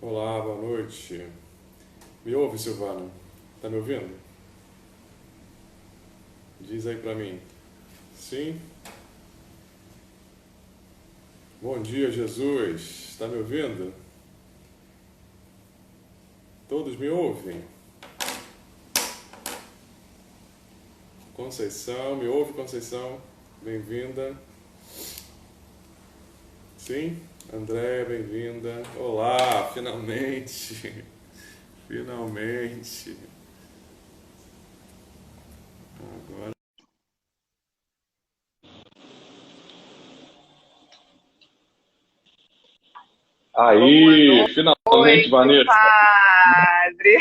Olá, boa noite. Me ouve, Silvana? Tá me ouvindo? Diz aí pra mim. Sim? Bom dia, Jesus. Está me ouvindo? Todos me ouvem? Conceição, me ouve, Conceição? Bem-vinda. Sim? André, bem-vinda. Olá, finalmente. Finalmente. Agora. Boa Aí, finalmente, noite, Vanessa. padre.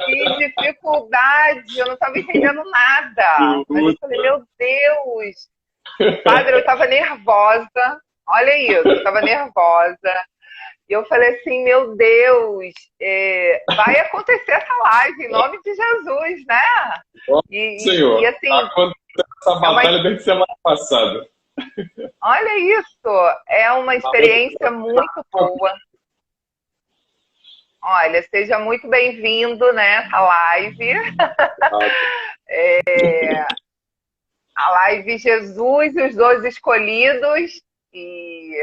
Que dificuldade, eu não estava entendendo nada. Mas eu falei, meu Deus. Padre, eu estava nervosa. Olha isso, eu estava nervosa. E eu falei assim, meu Deus, vai acontecer essa live em nome de Jesus, né? E, Senhor, assim, aconteceu essa é uma, batalha desde semana passada. olha isso, é uma experiência muito boa. Olha, seja muito bem-vindo, né, à live. A live Jesus e os 12 escolhidos. E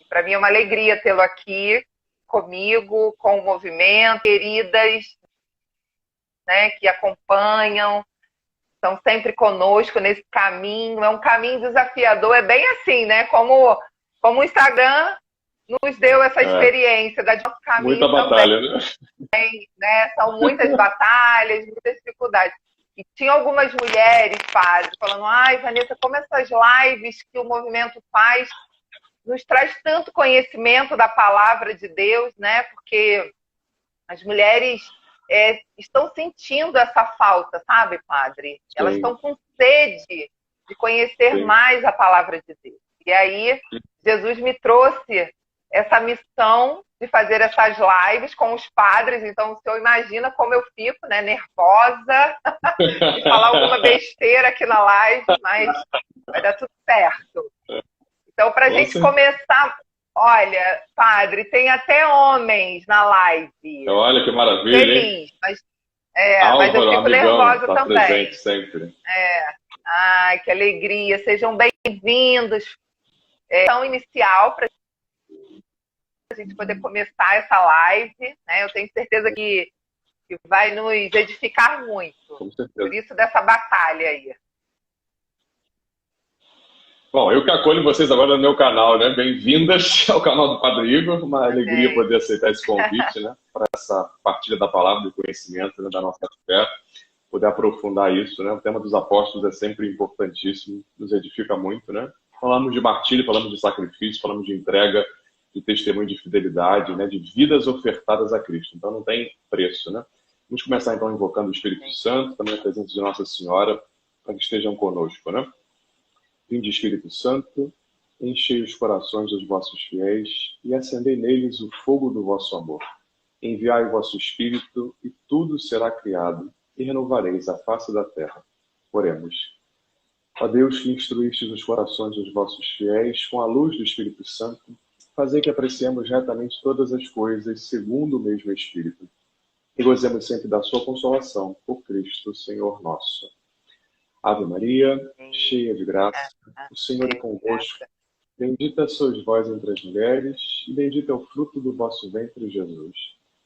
para mim é uma alegria tê-lo aqui comigo, com o movimento, queridas, né, que acompanham, estão sempre conosco nesse caminho. É um caminho desafiador, é bem assim, né? Como o Instagram nos deu essa É, experiência da nosso muita caminho também, batalha, né? né? São muitas batalhas, muitas dificuldades. E tinha algumas mulheres, padre, falando, ai, Vanessa, como essas lives que o movimento faz nos traz tanto conhecimento da palavra de Deus, né? Porque as mulheres estão sentindo essa falta, sabe, padre? Elas Sim, estão com sede de conhecer sim. mais a palavra de Deus. E aí, Jesus me trouxe essa missão de fazer essas lives com os padres. Então, o senhor imagina como eu fico, né? Nervosa de falar alguma besteira aqui na live, mas vai dar tudo certo. Então, para a Com gente certeza. começar, olha, padre, tem até homens na live. Olha que maravilha, hein? Feliz, mas eu Álvaro, fico amigão, nervosa está presente também. sempre. Ai, que alegria. Sejam bem-vindos. Então, inicial para a gente poder começar essa live, né? Eu tenho certeza que vai nos edificar muito. Com Por certeza. isso dessa batalha aí. Bom, eu que acolho vocês agora no meu canal, né? Bem-vindas ao canal do Padre Igor. Uma alegria Amém. poder aceitar esse convite, né? Para essa partilha da palavra, do conhecimento, né? Da nossa fé. Poder aprofundar isso, né? O tema dos apóstolos é sempre importantíssimo, nos edifica muito, né? Falamos de martírio, falamos de sacrifício, falamos de entrega, de testemunho de fidelidade, né? De vidas ofertadas a Cristo. Então não tem preço, né? Vamos começar então invocando o Espírito Santo, também a presença de Nossa Senhora, para que estejam conosco, né? Vinde, Espírito Santo, enchei os corações dos vossos fiéis e acendei neles o fogo do vosso amor. Enviai o vosso Espírito e tudo será criado e renovareis a face da terra. Oremos. Ó Deus, que instruístes os corações dos vossos fiéis com a luz do Espírito Santo, fazei que apreciemos retamente todas as coisas segundo o mesmo Espírito e gozemos sempre da sua consolação por Cristo, Senhor nosso. Ave Maria, cheia de graça, o Senhor é convosco. Bendita sois vós entre as mulheres, e bendito é o fruto do vosso ventre, Jesus.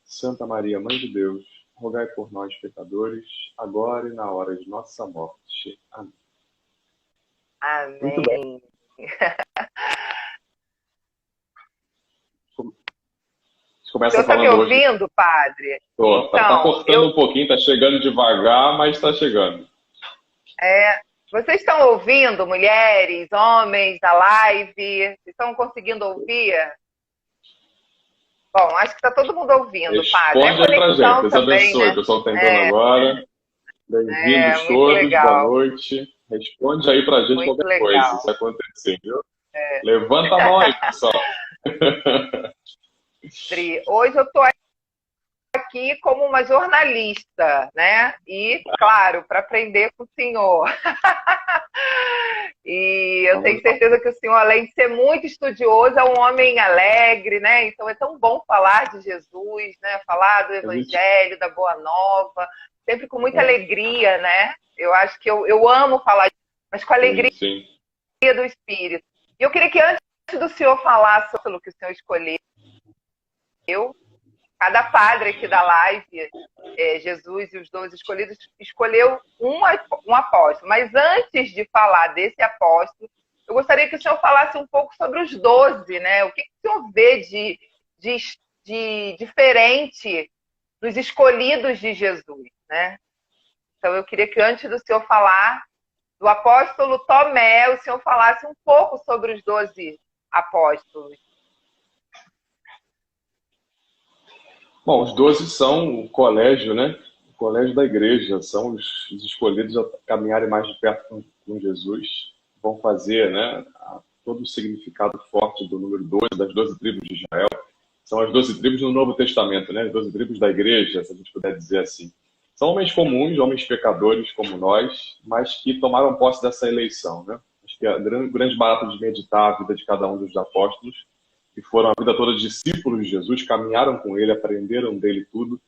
Santa Maria, Mãe de Deus, rogai por nós, pecadores, agora e na hora de nossa morte. Amém. Muito bem. Amém. Você O começa senhor está me falando hoje. ouvindo, padre? Tô, tá Então, cortando um pouquinho, tá chegando devagar, mas tá chegando. vocês estão ouvindo, mulheres, homens, da live? Vocês estão conseguindo ouvir? Bom, acho que está todo mundo ouvindo, padre. É Responde aí pra gente. conexão Deus também, abençoe. O né? pessoal tá entrando agora. Bem-vindos Muito todos, boa legal, noite. Responde aí pra gente muito qualquer coisa, legal. se acontecer, viu? Levanta a mão aí, pessoal. Hoje eu estou aqui como uma jornalista, né? E, claro, para aprender com o senhor. E eu tenho certeza que o senhor, além de ser muito estudioso, é um homem alegre, né? Então é tão bom falar de Jesus, né? Falar do Evangelho, da Boa Nova, sempre com muita alegria, né? Eu acho que eu amo falar, mas com alegria do Espírito. E eu queria que antes do senhor falar sobre o que o senhor escolheu, cada padre aqui da live, Jesus e os 12 escolhidos, escolheu um apóstolo. Mas antes de falar desse apóstolo, eu gostaria que o senhor falasse um pouco sobre os 12, né? O que o senhor vê de diferente dos escolhidos de Jesus, né? Então, eu queria que antes do senhor falar do apóstolo Tomé, o senhor falasse um pouco sobre os 12 apóstolos. Bom, os 12 são o colégio, né? O colégio da igreja, são os escolhidos a caminharem mais de perto com Jesus, vão fazer, né, todo o significado forte do número 12, das 12 tribos de Israel. São as 12 tribos no Novo Testamento, né? As 12 tribos da igreja, se a gente puder dizer assim. São homens comuns, homens pecadores como nós, mas que tomaram posse dessa eleição, né? Acho que a grande barato de meditar a vida de cada um dos apóstolos, que foram a vida toda discípulos de Jesus, caminharam com ele, aprenderam dele tudo,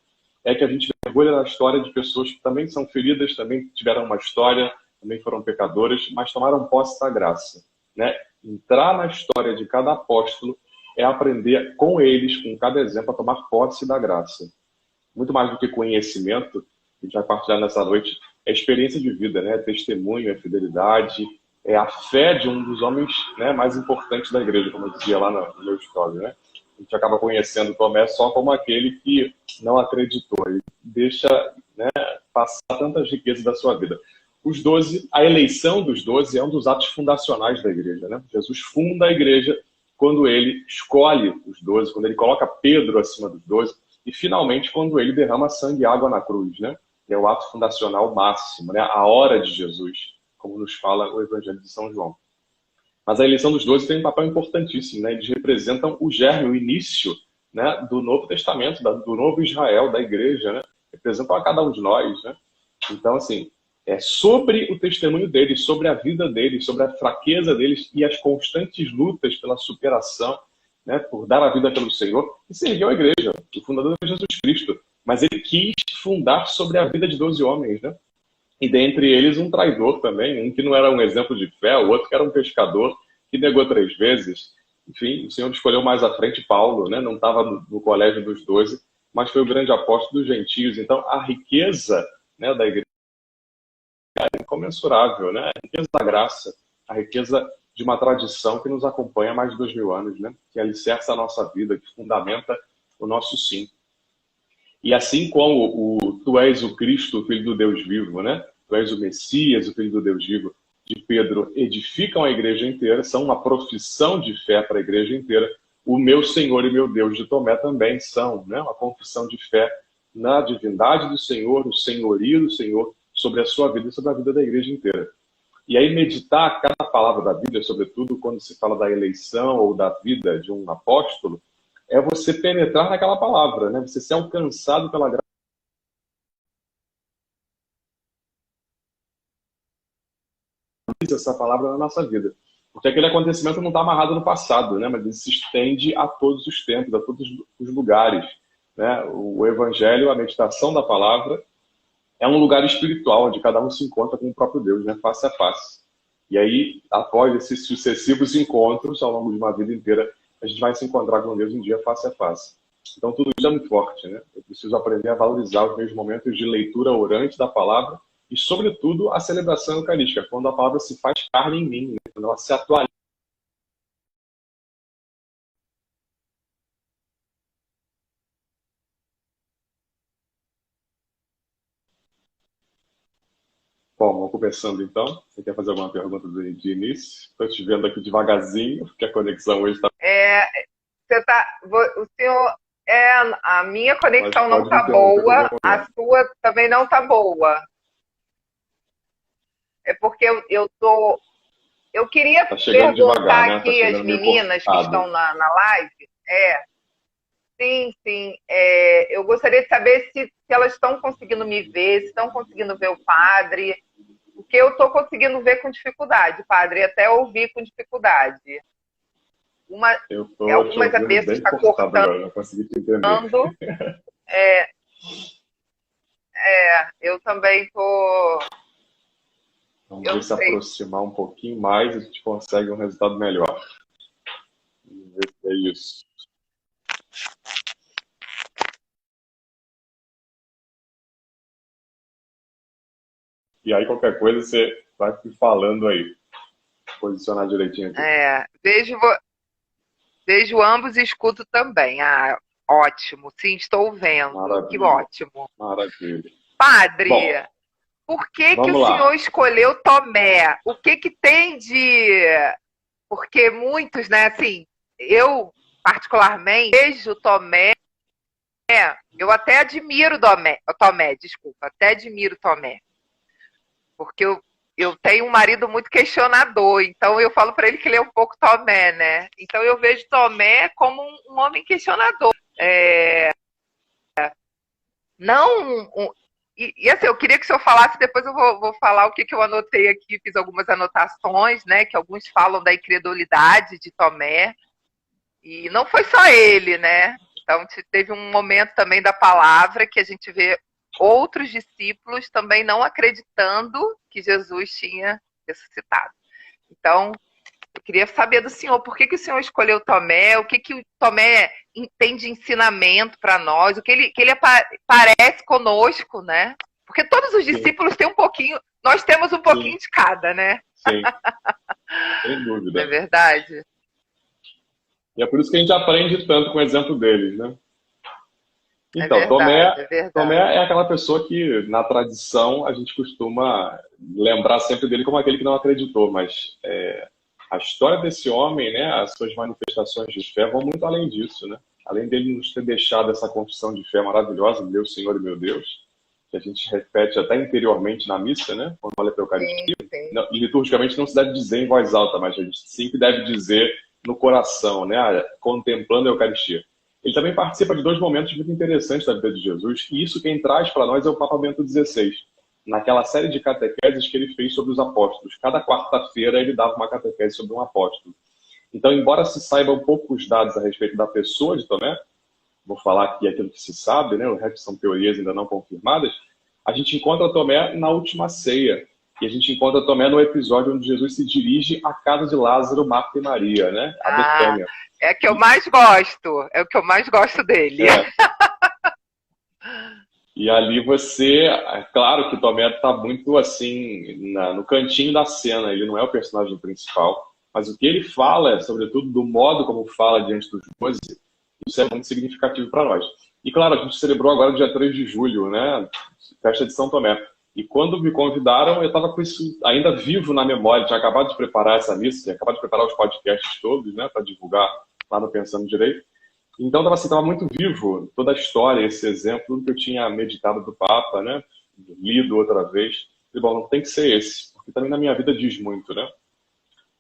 é que a gente mergulha na história de pessoas que também são feridas, também tiveram uma história, também foram pecadoras, mas tomaram posse da graça, né? Entrar na história de cada apóstolo é aprender com eles, com cada exemplo, a tomar posse da graça. Muito mais do que conhecimento, a gente vai partilhar nessa noite, é experiência de vida, né? É testemunho, é fidelidade, é a fé de um dos homens, né, mais importantes da igreja, como eu dizia lá no meu história, né? A gente acaba conhecendo Tomé só como aquele que não acreditou e deixa, né, passar tantas riquezas da sua vida. Os 12, a eleição dos 12 é um dos atos fundacionais da igreja, né? Jesus funda a igreja quando ele escolhe os 12, quando ele coloca Pedro acima dos 12 e, finalmente, quando ele derrama sangue e água na cruz, né? Que é o ato fundacional máximo, né? A hora de Jesus, como nos fala o Evangelho de São João. Mas a eleição dos 12 tem um papel importantíssimo, né? Eles representam o germe, o início, né, do Novo Testamento, do novo Israel, da igreja, né? Representam a cada um de nós, né? Então, assim, é sobre o testemunho deles, sobre a vida deles, sobre a fraqueza deles e as constantes lutas pela superação, né, por dar a vida pelo Senhor, que se ergueu a igreja. O fundador é Jesus Cristo. Mas ele quis fundar sobre a vida de 12 homens, né? E dentre eles um traidor também, um que não era um exemplo de fé, o outro que era um pescador que negou 3 vezes. Enfim, o Senhor escolheu mais à frente Paulo, né? Não estava no colégio dos 12, mas foi o grande apóstolo dos gentios. Então, a riqueza, né, da igreja é incomensurável, né? A riqueza da graça, a riqueza de uma tradição que nos acompanha há mais de 2000 anos, né? Que alicerça a nossa vida, que fundamenta o nosso sim. E assim como tu és o Cristo, o Filho do Deus vivo, né? Tu és o Messias, o Filho do Deus vivo, de Pedro, edificam a igreja inteira, são uma profissão de fé para a igreja inteira. O meu Senhor e meu Deus de Tomé também são, né? Uma confissão de fé na divindade do Senhor, no senhorio do Senhor, sobre a sua vida e sobre a vida da igreja inteira. E aí meditar cada palavra da Bíblia, sobretudo quando se fala da eleição ou da vida de um apóstolo, é você penetrar naquela palavra, né? Você ser alcançado pela graça. Essa palavra na nossa vida. Porque aquele acontecimento não está amarrado no passado, né? Mas ele se estende a todos os tempos, a todos os lugares, né? O Evangelho, a meditação da palavra, é um lugar espiritual onde cada um se encontra com o próprio Deus, né? Face a face. E aí, após esses sucessivos encontros ao longo de uma vida inteira, a gente vai se encontrar com Deus um dia face a face. Então, tudo isso é muito forte, né? Eu preciso aprender a valorizar os meus momentos de leitura orante da palavra e, sobretudo, a celebração eucarística, quando a palavra se faz carne em mim, né? Quando ela se atualiza. Bom, vamos começando então. Você quer fazer alguma pergunta de início? Estou te vendo aqui devagarzinho, porque a conexão hoje está... O senhor... a minha conexão não está boa, a sua também não está boa. É porque eu queria perguntar devagar, né? Aqui as meninas que estão na live. Sim. Eu gostaria de saber se elas estão conseguindo me ver, se estão conseguindo ver o padre, porque eu estou conseguindo ver com dificuldade, padre, até ouvir com dificuldade. Eu tô te Algumas ouvindo vezes bem está cortado cortando. agora, não consegui te entender. É, eu também estou. Vamos ver se aproximar um pouquinho mais a gente consegue um resultado melhor. Vamos ver se é isso. E aí, qualquer coisa, você vai me falando aí. Posicionar direitinho aqui. Vejo ambos e escuto também. Ah, ótimo. Sim, estou vendo. Maravilha. Que ótimo. Maravilha. Padre, Bom, por que o vamos lá. senhor escolheu Tomé? O que tem de... Porque muitos, né, assim, eu particularmente vejo Tomé, eu até admiro Tomé, desculpa, até admiro Tomé. Porque eu tenho um marido muito questionador, então eu falo para ele que ele é um pouco Tomé, né? Então eu vejo Tomé como um homem questionador. E assim, eu queria que o senhor falasse, depois eu vou falar o que eu anotei aqui, fiz algumas anotações, né? Que alguns falam da incredulidade de Tomé. E não foi só ele, né? Então teve um momento também da palavra que a gente vê outros discípulos também não acreditando que Jesus tinha ressuscitado. Então, eu queria saber do senhor, por que o senhor escolheu Tomé? O que o Tomé tem de ensinamento para nós? O que ele parece conosco, né? Porque todos os discípulos têm um pouquinho, nós temos um pouquinho de cada, né? Sim, sem dúvida. É verdade. E é por isso que a gente aprende tanto com o exemplo deles, né? Então, Tomé é aquela pessoa que, na tradição, a gente costuma lembrar sempre dele como aquele que não acreditou, mas a história desse homem, né, as suas manifestações de fé vão muito além disso, né? Além dele nos ter deixado essa confissão de fé maravilhosa, meu Senhor e meu Deus, que a gente repete até interiormente na missa, né, quando olha para a Eucaristia. Não, liturgicamente não se deve dizer em voz alta, mas a gente sempre deve dizer no coração, né, contemplando a Eucaristia. Ele também participa de dois momentos muito interessantes da vida de Jesus, e isso quem traz para nós é o Papa Bento XVI, naquela série de catequeses que ele fez sobre os apóstolos. Cada quarta-feira ele dava uma catequese sobre um apóstolo. Então, embora se saibam poucos dados a respeito da pessoa de Tomé, vou falar aqui aquilo que se sabe, né? O resto são teorias ainda não confirmadas, a gente encontra Tomé na última ceia, e a gente encontra Tomé no episódio onde Jesus se dirige à casa de Lázaro, Marta e Maria, né? A Betânia. É que eu mais gosto. É o que eu mais gosto dele. E ali claro que Tomé está muito assim, no cantinho da cena, ele não é o personagem principal, mas o que ele fala, sobretudo do modo como fala diante dos 12, isso é muito significativo para nós. E claro, a gente celebrou agora dia 3 de julho, né? Festa de São Tomé. E quando me convidaram, eu estava com isso ainda vivo na memória, tinha acabado de preparar essa missa, tinha acabado de preparar os podcasts todos, né, para divulgar lá no Pensando Direito. Então estava muito vivo toda a história, esse exemplo que eu tinha meditado do Papa, né, lido outra vez. E bom, não tem que ser esse, porque também na minha vida diz muito, né?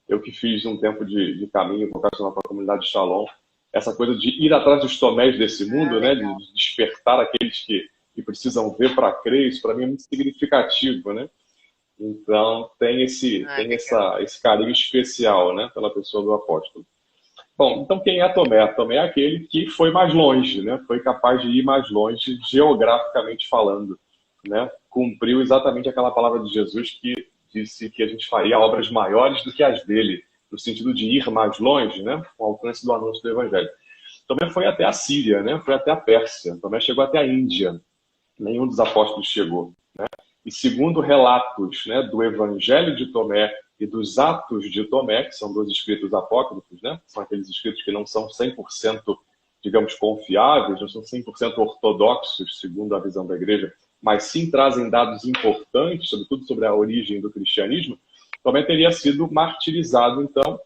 Eu que fiz um tempo de caminho vocacional para a comunidade de Shalom, essa coisa de ir atrás dos tomés desse mundo, né, de despertar aqueles que precisam ver para crer, isso para mim é muito significativo, né? Então tem esse carinho especial, né, pela pessoa do apóstolo. Bom, então quem é Tomé? Tomé é aquele que foi mais longe, né? Foi capaz de ir mais longe, geograficamente falando, né? Cumpriu exatamente aquela palavra de Jesus que disse que a gente faria obras maiores do que as dele, no sentido de ir mais longe, né? Com o alcance do anúncio do Evangelho. Tomé foi até a Síria, né? Foi até a Pérsia. Tomé chegou até a Índia. Nenhum dos apóstolos chegou, né? E segundo relatos, né, do Evangelho de Tomé e dos Atos de Tomé, que são dois escritos apócrifos, né? São aqueles escritos que não são 100%, digamos, confiáveis, não são 100% ortodoxos, segundo a visão da igreja, mas sim trazem dados importantes, sobretudo sobre a origem do cristianismo. Tomé teria sido martirizado, então,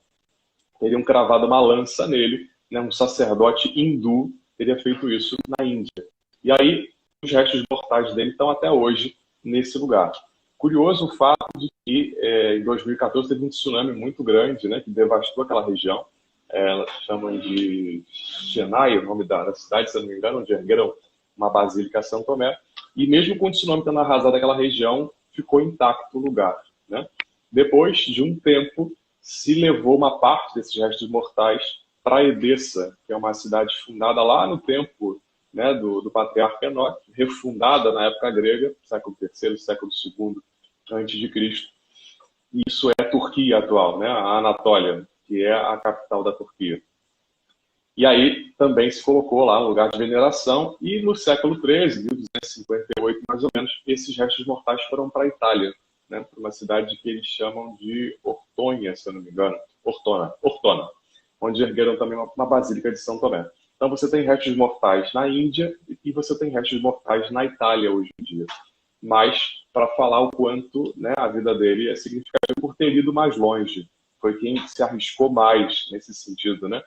teriam cravado uma lança nele, né? Um sacerdote hindu teria feito isso na Índia. E aí, os restos mortais dele estão até hoje nesse lugar. Curioso o fato de que em 2014 teve um tsunami muito grande, né, que devastou aquela região. Elas chamam de Chennai, o nome da cidade, se eu não me engano, onde ergueram uma basílica a São Tomé. E mesmo com o tsunami tendo arrasado aquela região, ficou intacto o lugar. né? Depois de um tempo, se levou uma parte desses restos mortais para Edessa, que é uma cidade fundada lá no tempo, né, do patriarca Enoque, refundada na época grega, século III, século II antes de Cristo. Isso é a Turquia atual, né, a Anatólia, que é a capital da Turquia. E aí também se colocou lá um lugar de veneração, e no século XIII, 1258 mais ou menos, esses restos mortais foram para a Itália, né, para uma cidade que eles chamam de Ortona, se eu não me engano, Ortona, onde ergueram também uma basílica de São Tomé. Então você tem restos mortais na Índia e você tem restos mortais na Itália hoje em dia. Mas para falar o quanto, né, a vida dele é significativa por ter ido mais longe. Foi quem se arriscou mais nesse sentido, né?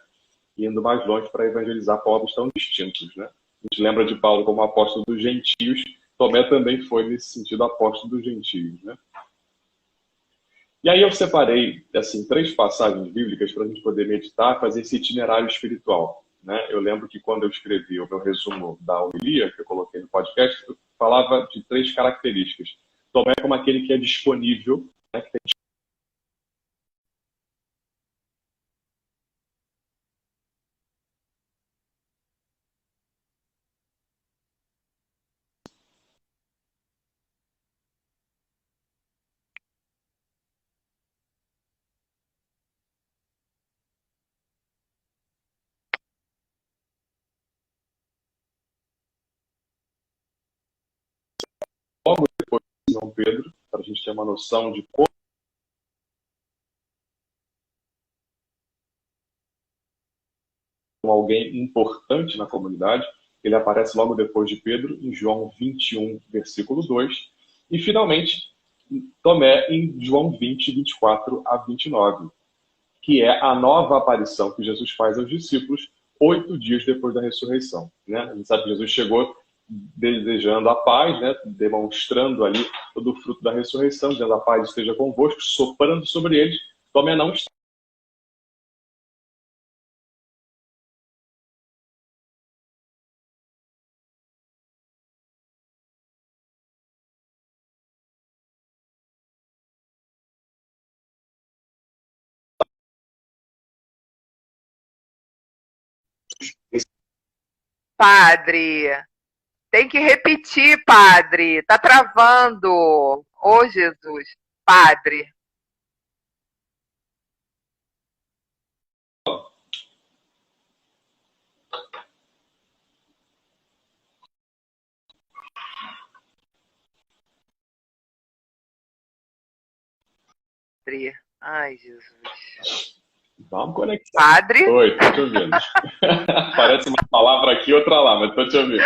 Indo mais longe para evangelizar povos tão distintos, né? A gente lembra de Paulo como apóstolo dos gentios, Tomé também foi, nesse sentido, apóstolo dos gentios, né? E aí eu separei, assim, 3 passagens bíblicas para a gente poder meditar, fazer esse itinerário espiritual, né? Eu lembro que quando eu escrevi o meu resumo da homilia, que eu coloquei no podcast, eu falava de 3 características. Tomé como aquele que é disponível, né, que tem logo depois de São Pedro, para a gente ter uma noção de como alguém importante na comunidade. Ele aparece logo depois de Pedro, em João 21, versículo 2. E, finalmente, Tomé em João 20, 24 a 29, que é a nova aparição que Jesus faz aos discípulos 8 dias depois da ressurreição, né? A gente sabe que Jesus chegou desejando a paz, né? Demonstrando ali todo o fruto da ressurreição, dizendo a paz esteja convosco, soprando sobre eles. Tomé não está. Padre, tem que repetir, padre. Tá travando. Ô, Jesus. Padre. Ai, Jesus. Vamos conectar. Padre? Oi, tô te ouvindo. Parece uma palavra aqui, outra lá, mas tô te ouvindo.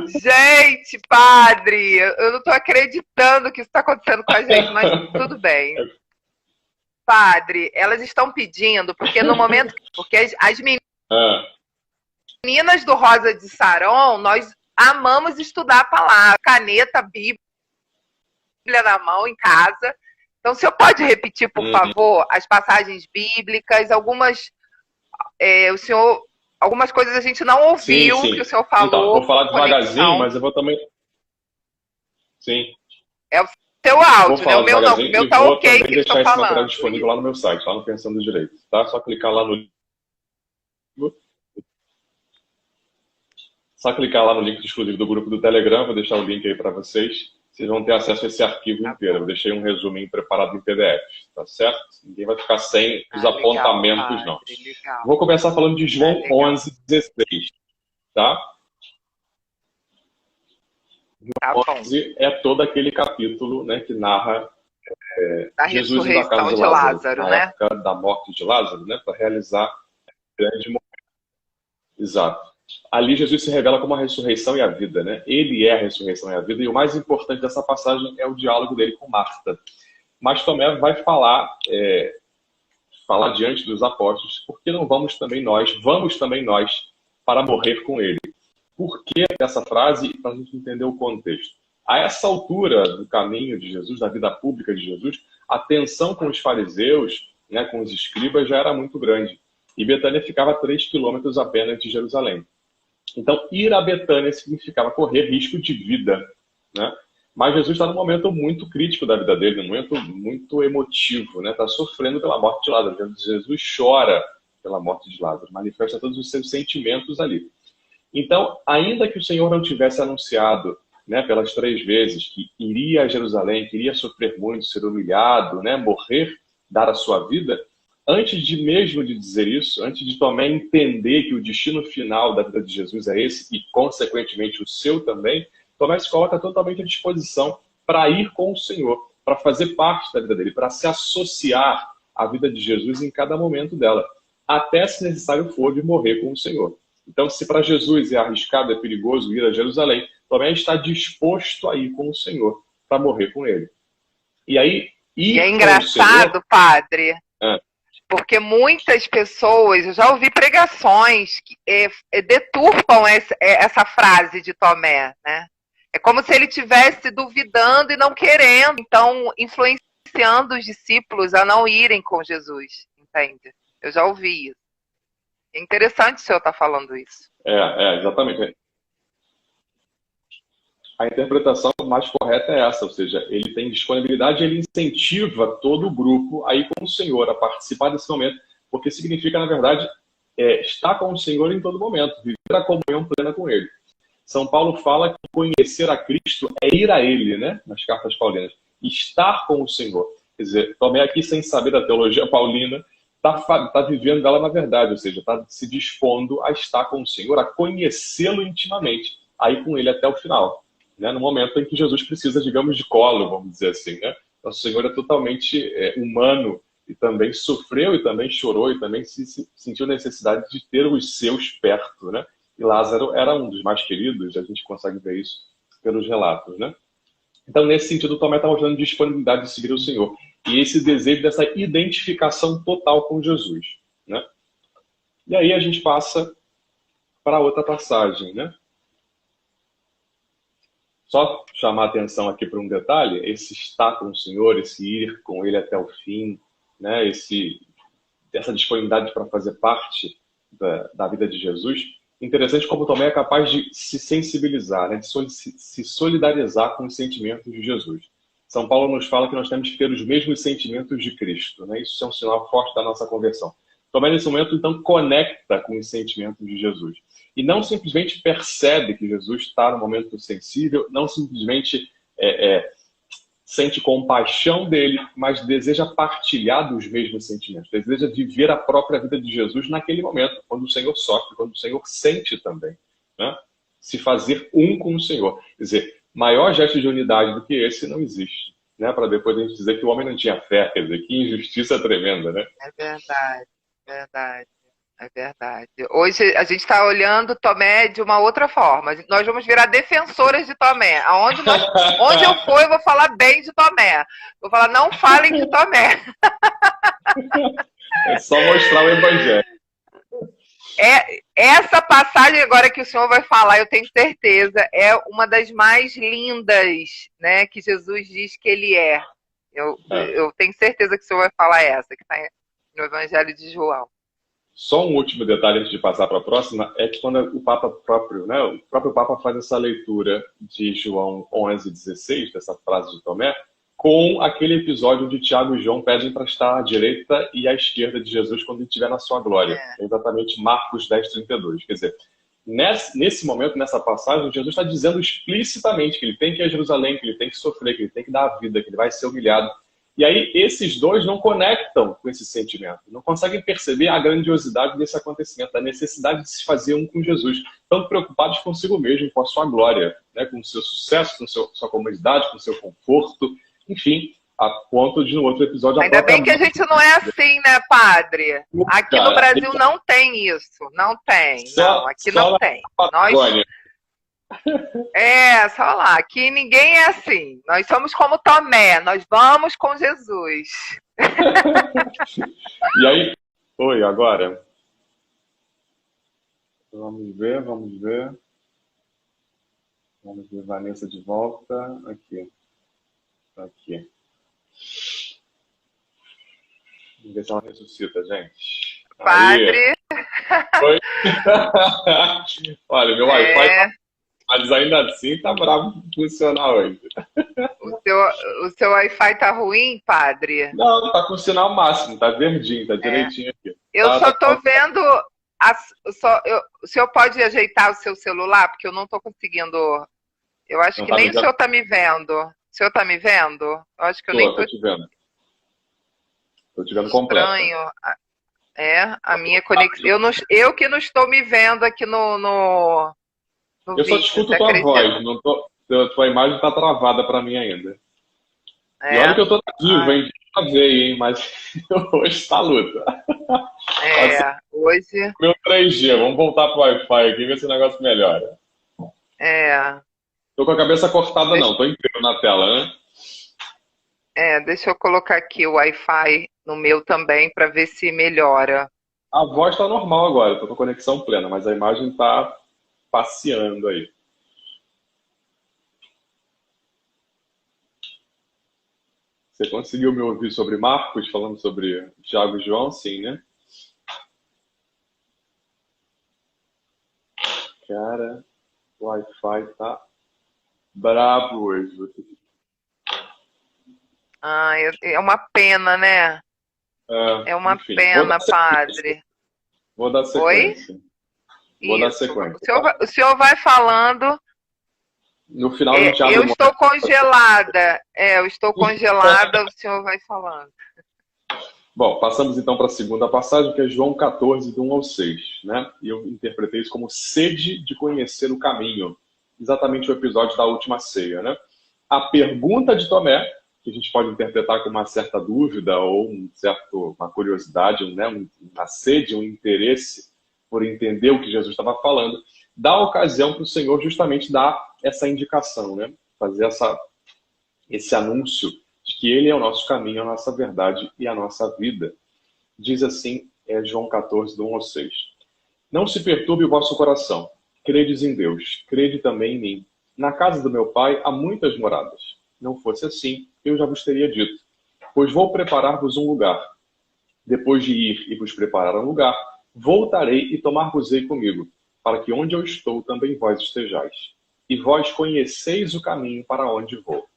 Gente, padre, eu não tô acreditando que isso tá acontecendo com a gente, mas tudo bem. Padre, elas estão pedindo, porque no momento... Porque as meninas do Rosa de Saron, nós amamos estudar a palavra, caneta, Bíblia na mão, em casa. Então, o senhor pode repetir, por favor, as passagens bíblicas, algumas coisas a gente não ouviu, sim. que o senhor falou. Então, vou falar devagarzinho, mas eu vou também... Sim. É o seu áudio, né? O meu não, o meu tá ok, que eles deixar estão esse material falando. disponível lá no meu site, lá no Pensando Direito, tá? Só clicar lá no... Só clicar lá no link exclusivo do grupo do Telegram, vou deixar o link aí para vocês. Vocês vão ter acesso a esse arquivo inteiro. Eu deixei um resuminho preparado em PDF, tá certo? Ninguém vai ficar sem os apontamentos, legal, não. Legal. Vou começar falando de João 11:16, tá? João 11 é todo aquele capítulo, né, que narra da Jesus indo à casa de Lázaro, na época da morte de Lázaro, né, para realizar o grande momento. Exato. Ali Jesus se revela como a ressurreição e a vida, né? Ele é a ressurreição e a vida, e o mais importante dessa passagem é o diálogo dele com Marta. Mas Tomé vai falar diante dos apóstolos, porque não vamos também nós para morrer com ele. Por que essa frase? Para a gente entender o contexto. A essa altura do caminho de Jesus, da vida pública de Jesus, a tensão com os fariseus, né, com os escribas, já era muito grande. E Betânia ficava a 3 quilômetros apenas de Jerusalém. Então, ir a Betânia significava correr risco de vida, né? Mas Jesus está num momento muito crítico da vida dele, num momento muito emotivo, né? Está sofrendo pela morte de Lázaro. Jesus chora pela morte de Lázaro, manifesta todos os seus sentimentos ali. Então, ainda que o Senhor não tivesse anunciado, né, pelas 3 vezes que iria a Jerusalém, que iria sofrer muito, ser humilhado, né, morrer, dar a sua vida, antes de mesmo de dizer isso, antes de Tomé entender que o destino final da vida de Jesus é esse, e consequentemente o seu também, Tomé se coloca totalmente à disposição para ir com o Senhor, para fazer parte da vida dele, para se associar à vida de Jesus em cada momento dela, até se necessário for de morrer com o Senhor. Então, se para Jesus é arriscado, é perigoso ir a Jerusalém, Tomé está disposto a ir com o Senhor para morrer com ele. E aí, ir E é com o engraçado, Senhor... padre, porque muitas pessoas, eu já ouvi pregações que deturpam essa frase de Tomé, né? É como se ele estivesse duvidando e não querendo, então influenciando os discípulos a não irem com Jesus, entende? Eu já ouvi isso. É interessante o senhor estar falando isso. Exatamente. A interpretação mais correta é essa, ou seja, ele tem disponibilidade e ele incentiva todo o grupo a ir com o Senhor, a participar desse momento, porque significa, na verdade, estar com o Senhor em todo momento, viver a comunhão plena com Ele. São Paulo fala que conhecer a Cristo é ir a Ele, né? Nas cartas paulinas. Estar com o Senhor. Quer dizer, Tomé aqui, sem saber da teologia paulina, está vivendo ela na verdade, ou seja, está se dispondo a estar com o Senhor, a conhecê-lo intimamente, a ir com Ele até o final. Né? No momento em que Jesus precisa, digamos, de colo, vamos dizer assim. Né? Nosso Senhor é totalmente humano e também sofreu e também chorou e também sentiu necessidade de ter os seus perto, né? E Lázaro era um dos mais queridos, a gente consegue ver isso pelos relatos, né? Então, nesse sentido, Tomé está mostrando disponibilidade de seguir o Senhor. E esse desejo dessa identificação total com Jesus, né? E aí a gente passa para outra passagem, né? Só chamar a atenção aqui para um detalhe, esse estar com o Senhor, esse ir com Ele até o fim, né? Essa disponibilidade para fazer parte da vida de Jesus. Interessante como Tomé é capaz de se sensibilizar, né? De se solidarizar com os sentimentos de Jesus. São Paulo nos fala que nós temos que ter os mesmos sentimentos de Cristo, né? Isso é um sinal forte da nossa conversão. Tomé, nesse momento, então, conecta com os sentimentos de Jesus. E não simplesmente percebe que Jesus está no momento sensível, não simplesmente sente compaixão dele, mas deseja partilhar dos mesmos sentimentos, deseja viver a própria vida de Jesus naquele momento, quando o Senhor sofre, quando o Senhor sente também, né? Se fazer um com o Senhor. Quer dizer, maior gesto de unidade do que esse não existe, né? Para depois a gente dizer que o homem não tinha fé, quer dizer, que injustiça tremenda, né? É verdade, verdade. É verdade. Hoje a gente está olhando Tomé de uma outra forma. Nós vamos virar defensoras de Tomé. Onde eu for, eu vou falar bem de Tomé. Vou falar, não falem de Tomé. É só mostrar o evangelho. Essa passagem agora que o senhor vai falar, eu tenho certeza, é uma das mais lindas, né, que Jesus diz que ele é. Eu tenho certeza que o senhor vai falar essa, que está no Evangelho de João. Só um último detalhe antes de passar para a próxima, é que quando o Papa próprio, né, o próprio Papa faz essa leitura de João 11:16, dessa frase de Tomé, com aquele episódio onde Tiago e João pedem para estar à direita e à esquerda de Jesus quando ele estiver na sua glória. É exatamente Marcos 10:32. Quer dizer, nesse momento, nessa passagem, Jesus está dizendo explicitamente que ele tem que ir a Jerusalém, que ele tem que sofrer, que ele tem que dar a vida, que ele vai ser humilhado. E aí esses dois não conectam com esse sentimento, não conseguem perceber a grandiosidade desse acontecimento, da necessidade de se fazer um com Jesus. Estão preocupados consigo mesmo, com a sua glória, né, com o seu sucesso, com sua comodidade, com o seu conforto, enfim, a ponto de no outro episódio... Ainda bem que a gente não é assim, né, padre? Aqui no Brasil não tem isso, não tem, não, aqui não tem. Só lá, aqui ninguém é assim. Nós somos como Tomé, nós vamos com Jesus. E aí, agora? Vamos ver. Vamos ver Vanessa de volta. Aqui. Vamos ver se ela ressuscita, gente. Padre. Oi. Olha, meu Wi-Fi Mas ainda assim tá bravo de funcionar hoje. O seu Wi-Fi tá ruim, padre? Não, tá com sinal máximo, tá verdinho, tá É. direitinho aqui. Eu Tá, só tá, tô vendo. O senhor pode ajeitar o seu celular? Porque eu não tô conseguindo. Eu acho não que tá me nem o vendo? senhor tá me vendo. O senhor tá me vendo? Eu acho que eu nem Tô tô te vendo. Tô te vendo completo. estranho. A minha conexão. Eu que não estou me vendo aqui no Eu só te vídeo, escuto você tua acredita? voz, não tô, tua imagem tá travada pra mim ainda. E olha É. que eu tô vivo, Ai, hein? Já veio, hein? Mas hoje tá luta. Assim, hoje. meu 3G, vamos voltar pro Wi-Fi aqui e ver se o negócio melhora. É. Tô com a cabeça cortada, Deixa, não, tô inteiro na tela, né? deixa eu colocar aqui o Wi-Fi no meu também para ver se melhora. A voz tá normal agora, tô com a conexão plena, mas a imagem tá passeando aí. Você conseguiu me ouvir sobre Marcos, falando sobre Tiago e João? Sim, né? Cara, o Wi-Fi tá brabo hoje. É uma pena, né? É uma Enfim, pena, padre. vou dar Oi? sequência. Vou dar Isso. sequência, tá? O senhor vai falando. No final a gente abre Eu uma. estou congelada. Eu estou congelada, o senhor vai falando. Bom, passamos então para a segunda passagem, que é João 14, do 1 ao 6, né? E eu interpretei isso como sede de conhecer o caminho. Exatamente o episódio da última ceia, né? A pergunta de Tomé, que a gente pode interpretar com uma certa dúvida ou uma curiosidade, né? Uma sede, um interesse por entender o que Jesus estava falando, dá ocasião para o Senhor justamente dar essa indicação, né? Fazer esse anúncio de que Ele é o nosso caminho, a nossa verdade e a nossa vida. Diz assim, João 14, do 1 ao 6. Não se perturbe o vosso coração. Credes em Deus, crede também em mim. Na casa do meu pai há muitas moradas. Não fosse assim, eu já vos teria dito. Pois vou preparar-vos um lugar. Depois de ir e vos preparar um lugar, voltarei e tomar-vos-ei comigo, para que onde eu estou também vós estejais. E vós conheceis o caminho para onde vou.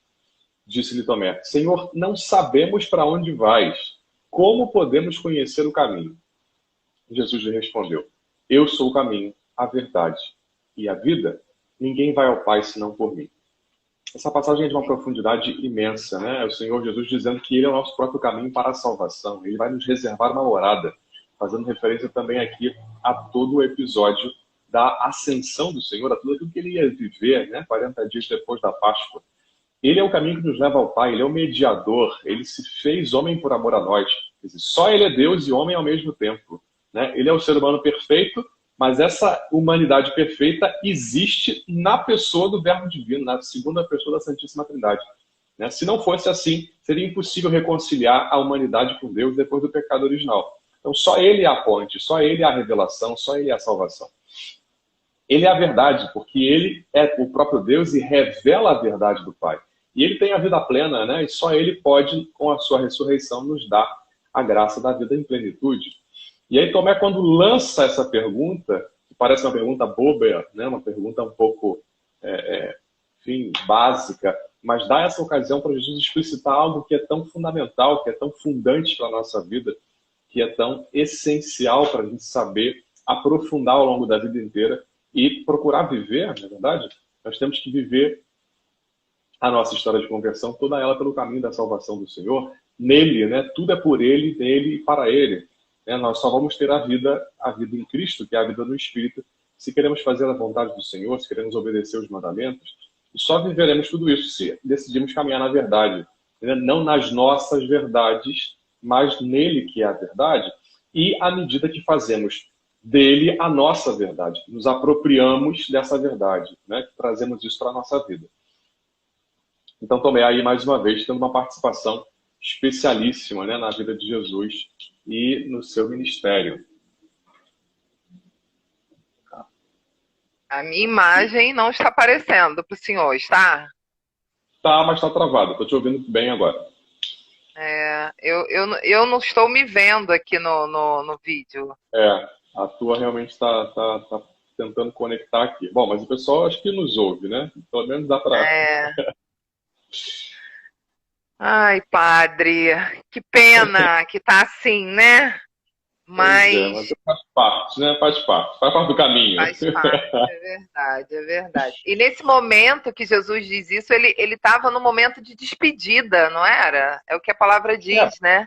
Disse-lhe Tomé, Senhor, não sabemos para onde vais. Como podemos conhecer o caminho? Jesus lhe respondeu, eu sou o caminho, a verdade e a vida. Ninguém vai ao Pai senão por mim. Essa passagem é de uma profundidade imensa, né? O Senhor Jesus dizendo que Ele é o nosso próprio caminho para a salvação. Ele vai nos reservar uma morada, fazendo referência também aqui a todo o episódio da ascensão do Senhor, a tudo aquilo que Ele ia viver, né? 40 dias depois da Páscoa. Ele é o caminho que nos leva ao Pai, Ele é o mediador, Ele se fez homem por amor a nós. Quer dizer, só Ele é Deus e homem ao mesmo tempo, né? Ele é o ser humano perfeito, mas essa humanidade perfeita existe na pessoa do Verbo Divino, na segunda pessoa da Santíssima Trindade, né? Se não fosse assim, seria impossível reconciliar a humanidade com Deus depois do pecado original. Então só Ele é a ponte, só Ele é a revelação, só Ele é a salvação. Ele é a verdade, porque Ele é o próprio Deus e revela a verdade do Pai. E Ele tem a vida plena, né? E só Ele pode, com a sua ressurreição, nos dar a graça da vida em plenitude. E aí Tomé, quando lança essa pergunta, que parece uma pergunta boba, né? Uma pergunta um pouco, enfim, básica, mas dá essa ocasião para Jesus explicitar algo que é tão fundamental, que é tão fundante para a nossa vida, que é tão essencial para a gente saber aprofundar ao longo da vida inteira e procurar viver, na verdade. Nós temos que viver a nossa história de conversão, toda ela pelo caminho da salvação do Senhor, nele, né? Tudo é por Ele, nele e para Ele. Nós só vamos ter a vida em Cristo, que é a vida no Espírito, se queremos fazer a vontade do Senhor, se queremos obedecer os mandamentos. E só viveremos tudo isso se decidimos caminhar na verdade, né? Não nas nossas verdades, mas nele que é a verdade. E à medida que fazemos dele a nossa verdade, nos apropriamos dessa verdade, né? Que trazemos isso para a nossa vida. Então, Tomé aí, mais uma vez, tendo uma participação especialíssima, né, na vida de Jesus e no seu ministério. A minha imagem não está aparecendo para o senhor, está? Tá, mas está travado. Estou te ouvindo bem agora. Eu não estou me vendo aqui no vídeo. A tua realmente está tentando conectar aqui. Bom, mas o pessoal acho que nos ouve, né? Pelo menos dá para... É. Ai, padre, que pena que tá assim, né? Pois é, Mas mas faz parte, né? Faz parte do caminho. faz parte, é verdade, é verdade. E nesse momento que Jesus diz isso, ele estava no momento de despedida, não era? É o que a palavra É, diz, né?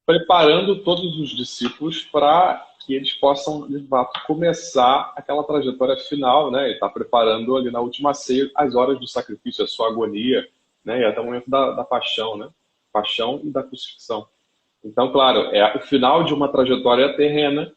preparando todos os discípulos para que eles possam, de fato, começar aquela trajetória final, né? E está preparando ali na última ceia as horas do sacrifício, a sua agonia, né? E até o momento da paixão, né? Paixão e da crucifixão. Então, claro, é o final de uma trajetória terrena,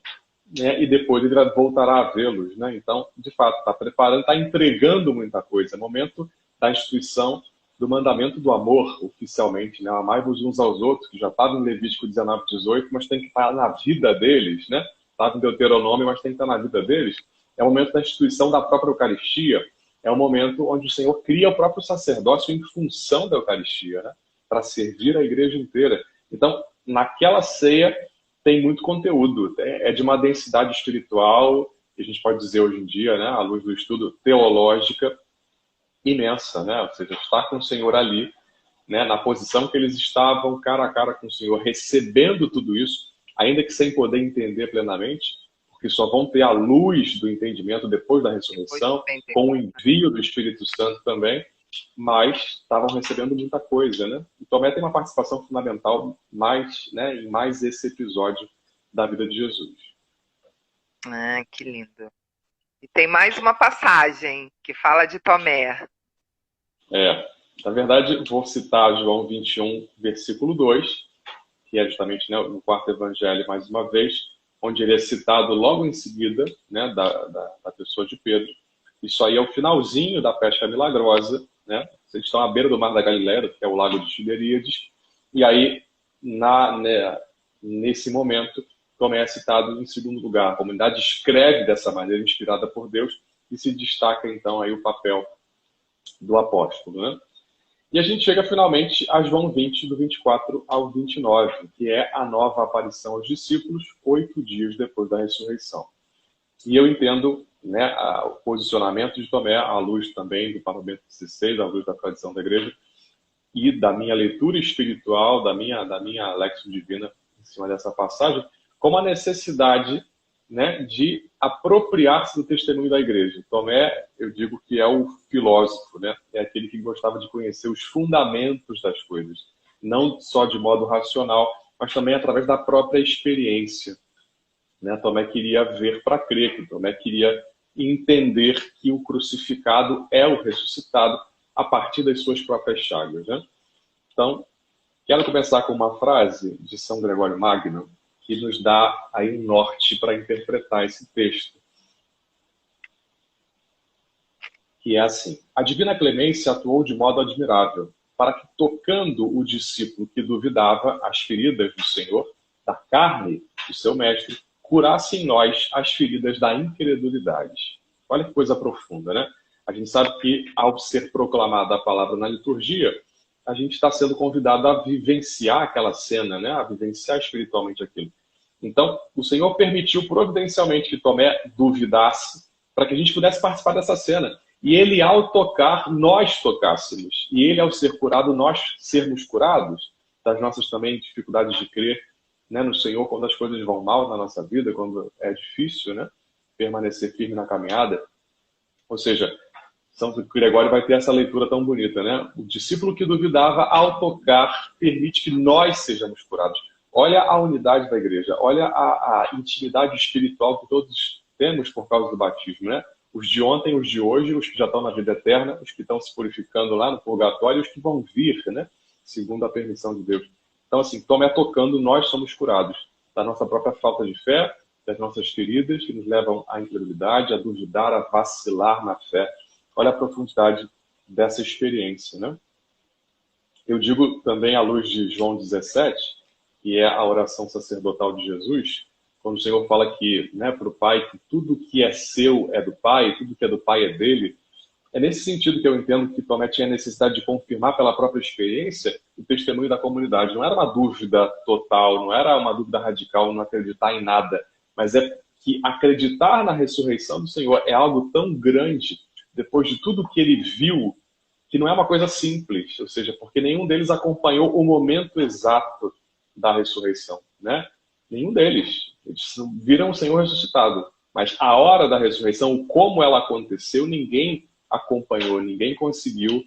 né? E depois ele voltará a vê-los, né? Então, de fato, está preparando, está entregando muita coisa. É momento da instituição do mandamento do amor, oficialmente, né? Amai-vos uns aos outros, que já estava em Levítico 19, 18, mas tem que estar na vida deles, né? Estava em Deuteronômio, mas tem que estar na vida deles. É o momento da instituição da própria Eucaristia. É o momento onde o Senhor cria o próprio sacerdócio em função da Eucaristia, né? Para servir a igreja inteira. Então, naquela ceia tem muito conteúdo. É de uma densidade espiritual, que a gente pode dizer hoje em dia, né? À luz do estudo, teológica, imensa, né? Ou seja, estar com o Senhor ali, né? Na posição que eles estavam, cara a cara com o Senhor, recebendo tudo isso, ainda que sem poder entender plenamente, porque só vão ter a luz do entendimento depois da ressurreição, com o envio do Espírito Santo também, mas estavam recebendo muita coisa, né? E Tomé tem uma participação fundamental mais, né, em mais esse episódio da vida de Jesus. Ah, que lindo. E tem mais uma passagem que fala de Tomé. Na verdade, vou citar João 21, versículo 2, que é justamente, né, no quarto evangelho, mais uma vez, onde ele é citado logo em seguida, né, da pessoa de Pedro. Isso aí é o finalzinho da pesca milagrosa, né? Eles estão à beira do Mar da Galileia, que é o Lago de Tiberíades, e aí, nesse momento, Tomé é citado em segundo lugar. A comunidade escreve dessa maneira, inspirada por Deus, e se destaca, então, aí o papel do apóstolo, né? E a gente chega finalmente a João 20, do 24 ao 29, que é a nova aparição aos discípulos, 8 dias depois da ressurreição. E eu entendo, né, o posicionamento de Tomé, à luz também do Papa Bento XVI, à luz da tradição da igreja, e da minha leitura espiritual, da minha Lexio Divina em cima dessa passagem, como a necessidade, né, de apropriar-se do testemunho da igreja. Tomé, eu digo que é o filósofo, né? É aquele que gostava de conhecer os fundamentos das coisas, não só de modo racional, mas também através da própria experiência, né? Tomé queria ver para crer, Tomé queria entender que o crucificado é o ressuscitado a partir das suas próprias chagas, né? Então, quero começar com uma frase de São Gregório Magno, que nos dá aí um norte para interpretar esse texto. Que é assim: a divina clemência atuou de modo admirável, para que, tocando o discípulo que duvidava as feridas do Senhor, da carne do seu mestre, curasse em nós as feridas da incredulidade. Olha que coisa profunda, né? A gente sabe que, ao ser proclamada a palavra na liturgia, a gente está sendo convidado a vivenciar aquela cena, né? A vivenciar espiritualmente aquilo. Então, o Senhor permitiu providencialmente que Tomé duvidasse para que a gente pudesse participar dessa cena. E ele, ao tocar, nós tocássemos. E ele, ao ser curado, nós sermos curados das nossas também dificuldades de crer, né, no Senhor, quando as coisas vão mal na nossa vida, quando é difícil, né, permanecer firme na caminhada. Ou seja, São Gregório vai ter essa leitura tão bonita, né? O discípulo que duvidava, ao tocar, permite que nós sejamos curados. Olha a unidade da igreja, olha a intimidade espiritual que todos temos por causa do batismo, né? Os de ontem, os de hoje, os que já estão na vida eterna, os que estão se purificando lá no purgatório, os que vão vir, né? Segundo a permissão de Deus. Então, assim, Tomé tocando, nós somos curados da nossa própria falta de fé, das nossas feridas que nos levam à incredulidade, a duvidar, a vacilar na fé. Olha a profundidade dessa experiência, né? Eu digo também à luz de João 17, que é a oração sacerdotal de Jesus, quando o Senhor fala que, né, para o Pai, que tudo que é seu é do Pai, tudo que é do Pai é dele. É nesse sentido que eu entendo que Tomé tinha necessidade de confirmar pela própria experiência o testemunho da comunidade. Não era uma dúvida total, não era uma dúvida radical, não acreditar em nada, mas é que acreditar na ressurreição do Senhor é algo tão grande, depois de tudo que ele viu, que não é uma coisa simples, ou seja, porque nenhum deles acompanhou o momento exato da ressurreição, né? Nenhum deles. Eles viram o Senhor ressuscitado, mas a hora da ressurreição, como ela aconteceu, ninguém acompanhou, ninguém conseguiu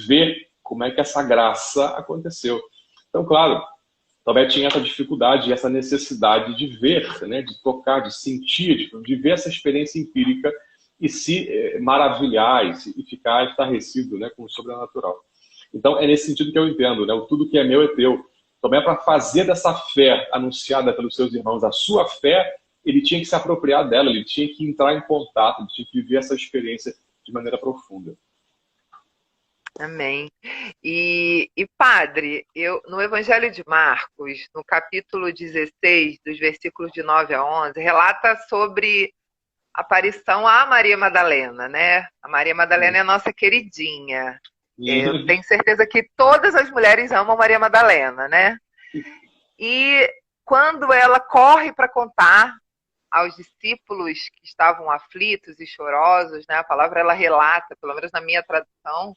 ver como é que essa graça aconteceu. Então, claro, Tomé tinha essa dificuldade, essa necessidade de ver, né, de tocar, de sentir, de ver essa experiência empírica e se maravilhar e ficar estarrecido, né, com o sobrenatural. Então, é nesse sentido que eu entendo, né, o tudo que é meu é teu. Tomé, para fazer dessa fé anunciada pelos seus irmãos a sua fé, ele tinha que se apropriar dela, ele tinha que entrar em contato, ele tinha que viver essa experiência de maneira profunda. Amém. E padre, no Evangelho de Marcos, no capítulo 16, dos versículos de 9 a 11, relata sobre a aparição a Maria Madalena, né? A Maria Madalena é a nossa queridinha. Eu tenho certeza que todas as mulheres amam Maria Madalena, né? E quando ela corre para contar aos discípulos que estavam aflitos e chorosos, né? A palavra ela relata, pelo menos na minha tradução,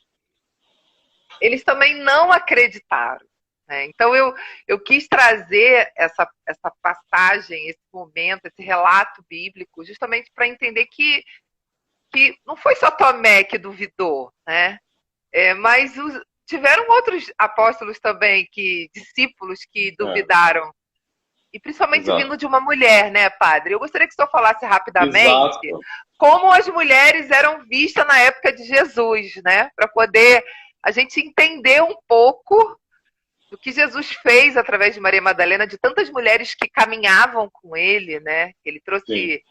eles também não acreditaram, né? Então eu quis trazer essa passagem, esse momento, esse relato bíblico, justamente para entender que não foi só Tomé que duvidou, né? Mas tiveram outros apóstolos também, discípulos que duvidaram. E principalmente vindo de uma mulher, né, padre? Eu gostaria que o senhor falasse rapidamente como as mulheres eram vistas na época de Jesus, né? Para poder a gente entender um pouco do que Jesus fez através de Maria Madalena, de tantas mulheres que caminhavam com ele, né? Ele trouxe,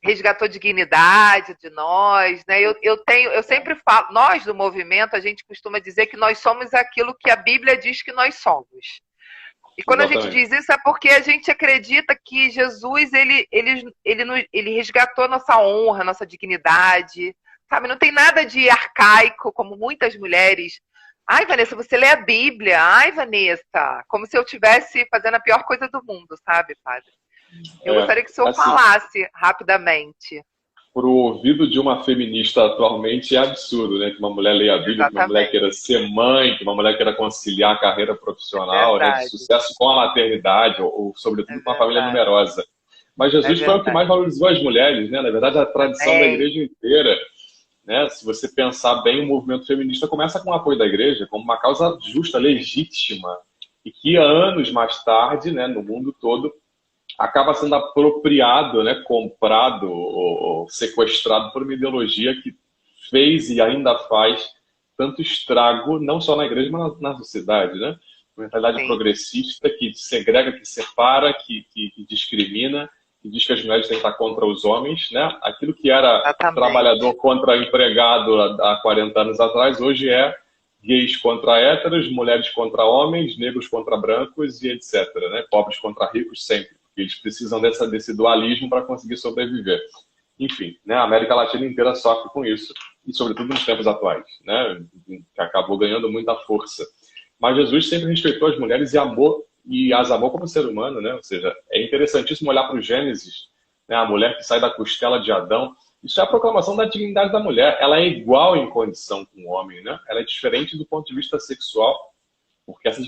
resgatou dignidade de nós, né? Eu sempre falo, nós do movimento, a gente costuma dizer que nós somos aquilo que a Bíblia diz que nós somos. E quando a gente diz isso é porque a gente acredita que Jesus, ele resgatou nossa honra, nossa dignidade, sabe? Não tem nada de arcaico, como muitas mulheres. Ai, Vanessa, você lê a Bíblia. Ai, Vanessa, como se eu estivesse fazendo a pior coisa do mundo, sabe, padre? Eu gostaria que o senhor assim, falasse rapidamente. Para o ouvido de uma feminista atualmente é absurdo, né? Que uma mulher leia a Bíblia, que uma mulher queira ser mãe, que uma mulher queira conciliar a carreira profissional, né, de sucesso com a maternidade, ou sobretudo com a família numerosa. Mas Jesus foi o que mais valorizou as mulheres, né? Na verdade, a tradição da igreja inteira, né? Se você pensar bem, o movimento feminista começa com o apoio da igreja, como uma causa justa, legítima, e que anos mais tarde, né, no mundo todo, acaba sendo apropriado, né, comprado ou sequestrado por uma ideologia que fez e ainda faz tanto estrago, não só na igreja, mas na sociedade, né? Uma mentalidade progressista que segrega, que separa, que discrimina, que diz que as mulheres têm que estar contra os homens, né? Aquilo que era trabalhador contra empregado há 40 anos atrás, hoje é gays contra héteros, mulheres contra homens, negros contra brancos e etc., né? Pobres contra ricos sempre. Eles precisam desse dualismo para conseguir sobreviver. Enfim, né, a América Latina inteira sofre com isso, e sobretudo nos tempos atuais, né, que acabou ganhando muita força. Mas Jesus sempre respeitou as mulheres e as amou como ser humano, né? Ou seja, é interessantíssimo olhar para o Gênesis, né, a mulher que sai da costela de Adão. Isso é a proclamação da dignidade da mulher. Ela é igual em condição com o homem, né? Ela é diferente do ponto de vista sexual, porque essa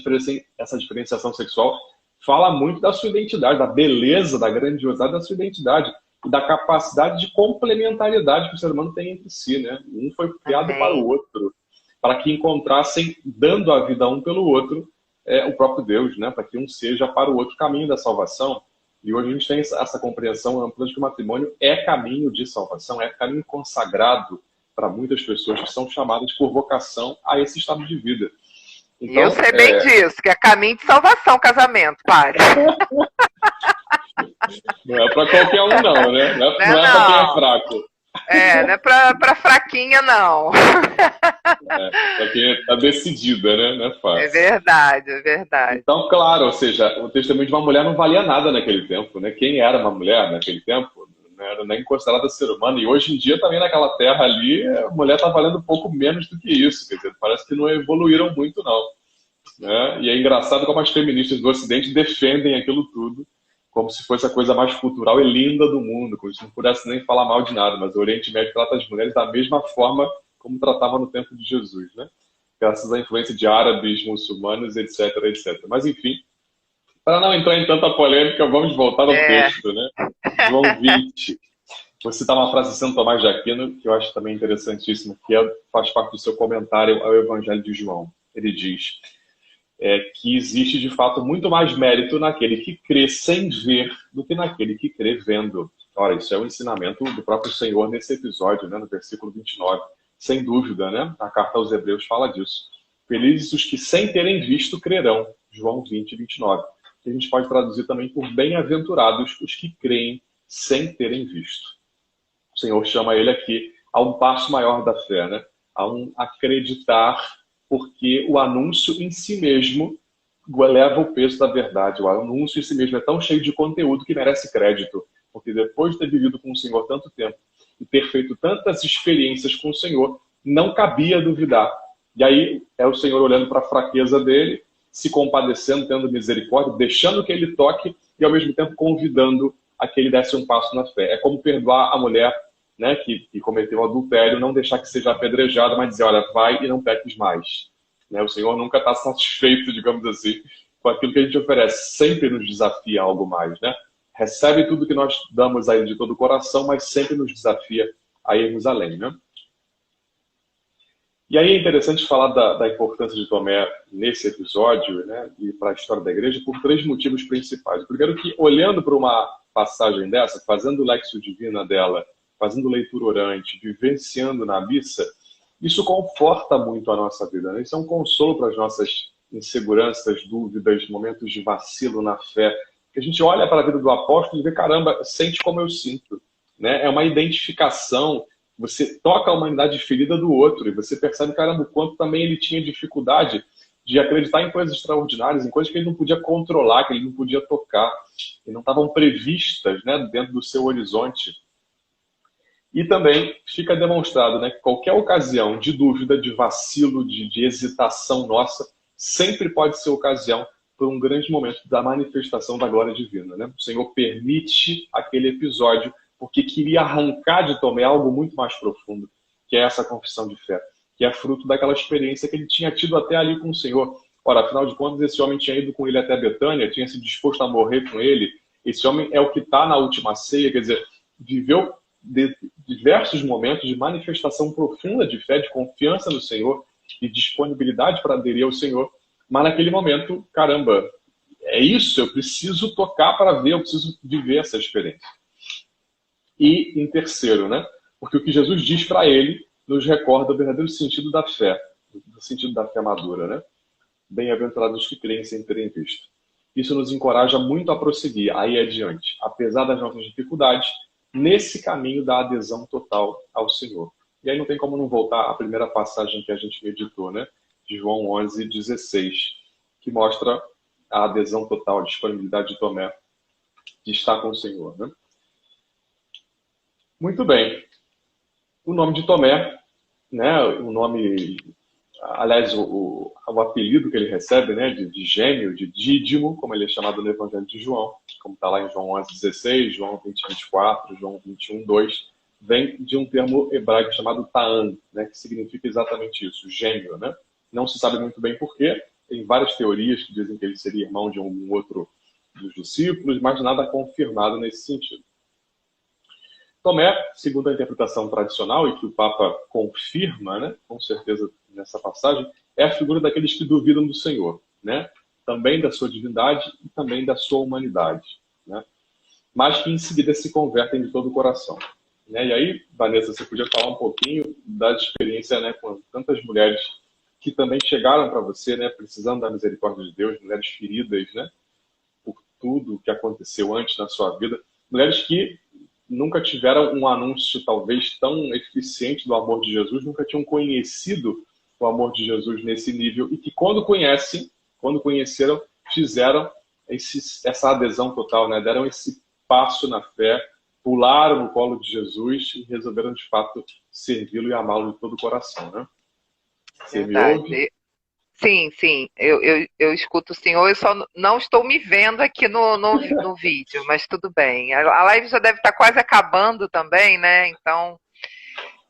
diferenciação sexual fala muito da sua identidade, da beleza, da grandiosidade da sua identidade e da capacidade de complementariedade que o ser humano tem entre si, né? Um foi criado para o outro, para que encontrassem, dando a vida um pelo outro, o próprio Deus, né? Para que um seja para o outro caminho da salvação. E hoje a gente tem essa compreensão ampla de que o matrimônio é caminho de salvação, é caminho consagrado para muitas pessoas que são chamadas por vocação a esse estado de vida. Então, eu sei bem disso, que é caminho de salvação, casamento, padre. Não é para qualquer um, não, né? Não é para quem é fraco. Não é para fraquinha, não. Para quem está decidida, né? Não é fácil. É verdade, é verdade. Então, claro, ou seja, o testemunho de uma mulher não valia nada naquele tempo, né? Quem era uma mulher naquele tempo não era nem considerada ser humano. E hoje em dia, também naquela terra ali, a mulher está valendo um pouco menos do que isso. Quer dizer, parece que não evoluíram muito, não. Né? E é engraçado como as feministas do Ocidente defendem aquilo tudo como se fosse a coisa mais cultural e linda do mundo, como se não pudesse nem falar mal de nada, mas o Oriente Médio trata as mulheres da mesma forma como tratava no tempo de Jesus, né? Graças à influência de árabes, muçulmanos, etc, etc. Mas, enfim, para não entrar em tanta polêmica, vamos voltar ao texto, né? João 20. Vou citar uma frase de Santo Tomás de Aquino, que eu acho também interessantíssima, que faz parte do seu comentário ao Evangelho de João. Ele diz que existe, de fato, muito mais mérito naquele que crê sem ver do que naquele que crê vendo. Ora, isso é um ensinamento do próprio Senhor nesse episódio, né, no versículo 29. Sem dúvida, né? A carta aos Hebreus fala disso. Felizes os que sem terem visto crerão. João 20, 29. Que a gente pode traduzir também por bem-aventurados os que creem sem terem visto. O Senhor chama ele aqui a um passo maior da fé, né? A um acreditar, porque o anúncio em si mesmo eleva o peso da verdade. O anúncio em si mesmo é tão cheio de conteúdo que merece crédito. Porque depois de ter vivido com o Senhor tanto tempo e ter feito tantas experiências com o Senhor, não cabia duvidar. E aí é o Senhor olhando para a fraqueza dele, se compadecendo, tendo misericórdia, deixando que ele toque e ao mesmo tempo convidando a que ele desse um passo na fé. É como perdoar a mulher, né, que cometeu o adultério, não deixar que seja apedrejada, mas dizer, olha, vai e não peques mais. Né? O Senhor nunca está satisfeito, digamos assim, com aquilo que a gente oferece. Sempre nos desafia a algo mais, né? Recebe tudo que nós damos a ele de todo o coração, mas sempre nos desafia a irmos além, né? E aí é interessante falar da importância de Tomé nesse episódio, né, e para a história da igreja, por 3 motivos principais. Primeiro que, olhando para uma passagem dessa, fazendo lexio divina dela, fazendo leitura orante, vivenciando na missa, isso conforta muito a nossa vida, né? Isso é um consolo para as nossas inseguranças, dúvidas, momentos de vacilo na fé. Que a gente olha para a vida do apóstolo e vê, caramba, sente como eu sinto, né? É uma identificação. Você toca a humanidade ferida do outro e você percebe, caramba, o quanto também ele tinha dificuldade de acreditar em coisas extraordinárias, em coisas que ele não podia controlar, que ele não podia tocar, que não estavam previstas, né, dentro do seu horizonte. E também fica demonstrado, né, que qualquer ocasião de dúvida, de vacilo, de hesitação nossa, sempre pode ser ocasião por um grande momento da manifestação da glória divina, né? O Senhor permite aquele episódio porque queria arrancar de Tomé algo muito mais profundo, que é essa confissão de fé, que é fruto daquela experiência que ele tinha tido até ali com o Senhor. Ora, afinal de contas, esse homem tinha ido com ele até Betânia, tinha se disposto a morrer com ele. Esse homem é o que está na última ceia, quer dizer, viveu diversos momentos de manifestação profunda de fé, de confiança no Senhor, de disponibilidade para aderir ao Senhor. Mas naquele momento, caramba, é isso, eu preciso tocar para ver, eu preciso viver essa experiência. E em terceiro, né? Porque o que Jesus diz para ele nos recorda o verdadeiro sentido da fé, o sentido da fé madura, né? Bem-aventurados os que creem sem terem visto. Isso nos encoraja muito a prosseguir, aí adiante, apesar das nossas dificuldades, nesse caminho da adesão total ao Senhor. E aí não tem como não voltar à primeira passagem que a gente meditou, né? De João 11, 16, que mostra a adesão total, a disponibilidade de Tomé de estar com o Senhor, né? Muito bem. O nome de Tomé, né? O nome, aliás, o apelido que ele recebe, né? De gêmeo, de Dídimo, como ele é chamado no Evangelho de João, como está lá em João 11, 16, João 20, 24, João 21, 2, vem de um termo hebraico chamado Ta'an, né? Que significa exatamente isso, gêmeo, né? Não se sabe muito bem porquê. Tem várias teorias que dizem que ele seria irmão de um outro dos discípulos, mas nada confirmado nesse sentido. Tomé, segundo a interpretação tradicional, e que o Papa confirma, né, com certeza nessa passagem, é a figura daqueles que duvidam do Senhor, né? Também da sua divindade e também da sua humanidade, né? Mas que em seguida se convertem de todo o coração. Né? E aí, Vanessa, você podia falar um pouquinho da experiência, né, com tantas mulheres que também chegaram para você, né, precisando da misericórdia de Deus, mulheres feridas, né, por tudo que aconteceu antes na sua vida, mulheres que nunca tiveram um anúncio talvez tão eficiente do amor de Jesus, nunca tinham conhecido o amor de Jesus nesse nível e que quando conheceram, fizeram essa adesão total, né, deram esse passo na fé, pularam no colo de Jesus e resolveram de fato servi-lo e amá-lo de todo o coração, né? Você me ouve? Sim, sim, eu escuto o senhor, eu só não estou me vendo aqui no vídeo, mas tudo bem. A live já deve estar quase acabando também, né? Então,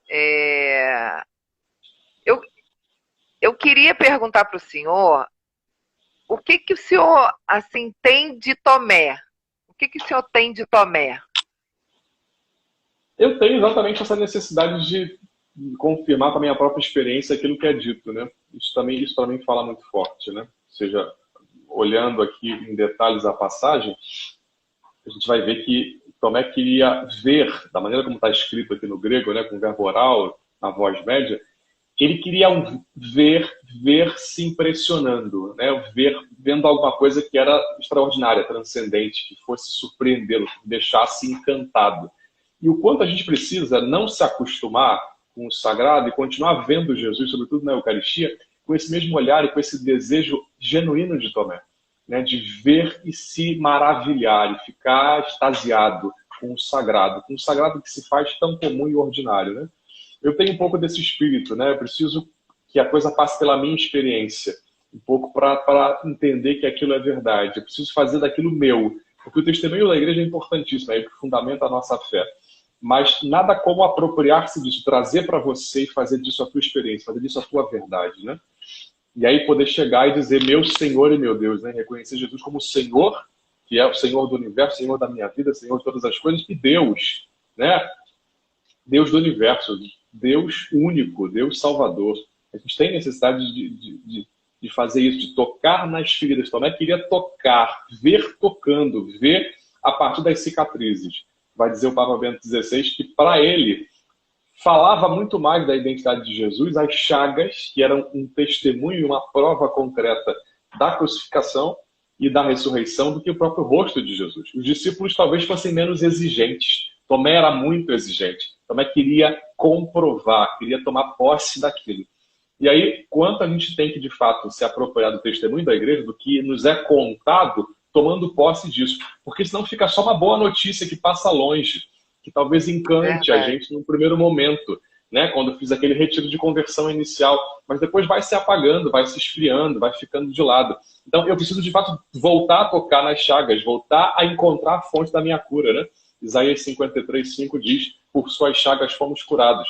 é, eu, eu queria perguntar para o senhor o que que o senhor, assim, tem de Tomé? O que que o senhor tem de Tomé? Eu tenho exatamente essa necessidade de confirmar com a minha própria experiência aquilo que é dito, né? Isso também fala muito forte, né? Ou seja, olhando aqui em detalhes a passagem, a gente vai ver que Tomé queria ver, da maneira como está escrito aqui no grego, né, com o verbo oral, na voz média, ele queria ver se impressionando, né? Vendo alguma coisa que era extraordinária, transcendente, que fosse surpreendê-lo, que deixasse encantado. E o quanto a gente precisa não se acostumar com o sagrado e continuar vendo Jesus, sobretudo na Eucaristia, com esse mesmo olhar e com esse desejo genuíno de Tomé, né? De ver e se maravilhar e ficar extasiado com o sagrado que se faz tão comum e ordinário, né? Eu tenho um pouco desse espírito, né? Eu preciso que a coisa passe pela minha experiência, um pouco para entender que aquilo é verdade. Eu preciso fazer daquilo meu, porque o testemunho da igreja é importantíssimo, é o que fundamenta a nossa fé. Mas nada como apropriar-se disso, trazer para você e fazer disso a tua experiência, fazer disso a tua verdade, né? E aí poder chegar e dizer, meu Senhor e meu Deus, né? Reconhecer Jesus como Senhor, que é o Senhor do universo, Senhor da minha vida, Senhor de todas as coisas, e Deus, né? Deus do universo, Deus único, Deus salvador. A gente tem necessidade de fazer isso, de tocar nas feridas. Tomé queria tocar, ver tocando, ver a partir das cicatrizes. Vai dizer o Papa Bento XVI que, para ele, falava muito mais da identidade de Jesus, as chagas, que eram um testemunho e uma prova concreta da crucificação e da ressurreição, do que o próprio rosto de Jesus. Os discípulos talvez fossem menos exigentes. Tomé era muito exigente. Tomé queria comprovar, queria tomar posse daquilo. E aí, quanto a gente tem que, de fato, se apropriar do testemunho da igreja, do que nos é contado, tomando posse disso. Porque senão fica só uma boa notícia que passa longe, que talvez encante a gente no primeiro momento, né? Quando eu fiz aquele retiro de conversão inicial. Mas depois vai se apagando, vai se esfriando, vai ficando de lado. Então, eu preciso, de fato, voltar a tocar nas chagas, voltar a encontrar a fonte da minha cura, né? Isaías 53:5 diz, por suas chagas fomos curados.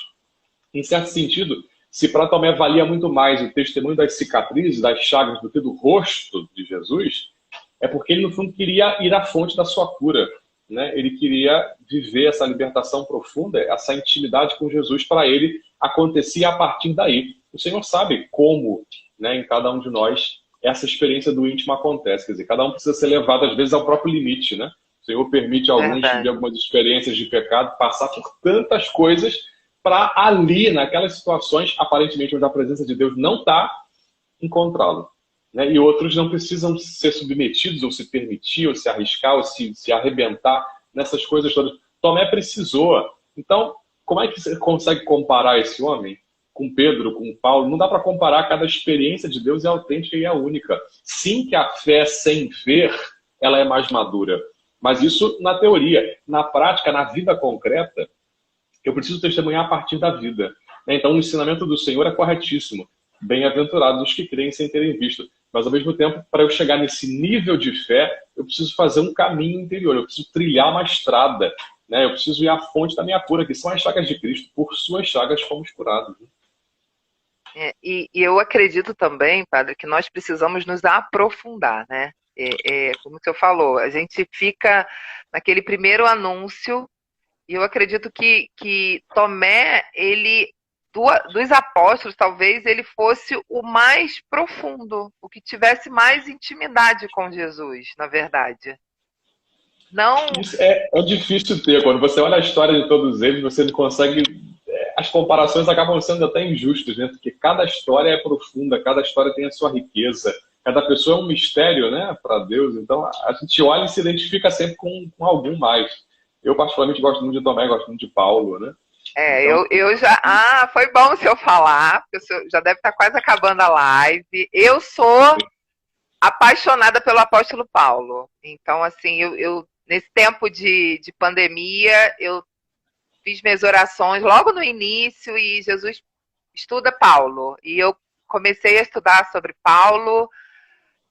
Em certo sentido, se para Tomé valia muito mais o testemunho das cicatrizes, das chagas, do que do rosto de Jesus, é porque ele, no fundo, queria ir à fonte da sua cura, né? Ele queria viver essa libertação profunda, essa intimidade com Jesus, para ele acontecia a partir daí. O Senhor sabe como, né, em cada um de nós essa experiência do íntimo acontece. Quer dizer, cada um precisa ser levado, às vezes, ao próprio limite, né? O Senhor permite a alguns viver algumas experiências de pecado, passar por tantas coisas para ali, naquelas situações, aparentemente, onde a presença de Deus não está, encontrá-lo. Né? E outros não precisam ser submetidos, ou se permitir, ou se arriscar, ou se arrebentar nessas coisas todas. Tomé precisou. Então, como é que você consegue comparar esse homem com Pedro, com Paulo? Não dá para comparar, cada experiência de Deus é autêntica e é única. Sim que a fé sem ver, ela é mais madura. Mas isso na teoria. Na prática, na vida concreta, eu preciso testemunhar a partir da vida. Então, o ensinamento do Senhor é corretíssimo. Bem-aventurados os que creem sem terem visto. Mas, ao mesmo tempo, para eu chegar nesse nível de fé, eu preciso fazer um caminho interior. Eu preciso trilhar uma estrada. Né? Eu preciso ir à fonte da minha cura, que são as chagas de Cristo. Por suas chagas fomos curados. E eu acredito também, padre, que nós precisamos nos aprofundar, né? Como o senhor falou, a gente fica naquele primeiro anúncio, e eu acredito que Tomé, ele, dos apóstolos, talvez ele fosse o mais profundo, o que tivesse mais intimidade com Jesus, na verdade. Não... Isso é difícil ter. Quando você olha a história de todos eles, você não consegue... As comparações acabam sendo até injustas, né? Porque cada história é profunda, cada história tem a sua riqueza. Cada pessoa é um mistério, né, para Deus. Então, a gente olha e se identifica sempre com algum mais. Eu, particularmente, gosto muito de Tomé, gosto muito de Paulo, né? Então... eu já... foi bom o senhor falar, porque o senhor já deve estar quase acabando a live. Eu sou apaixonada pelo apóstolo Paulo. Então, assim, eu nesse tempo de pandemia, eu fiz minhas orações logo no início e Jesus estuda Paulo. E eu comecei a estudar sobre Paulo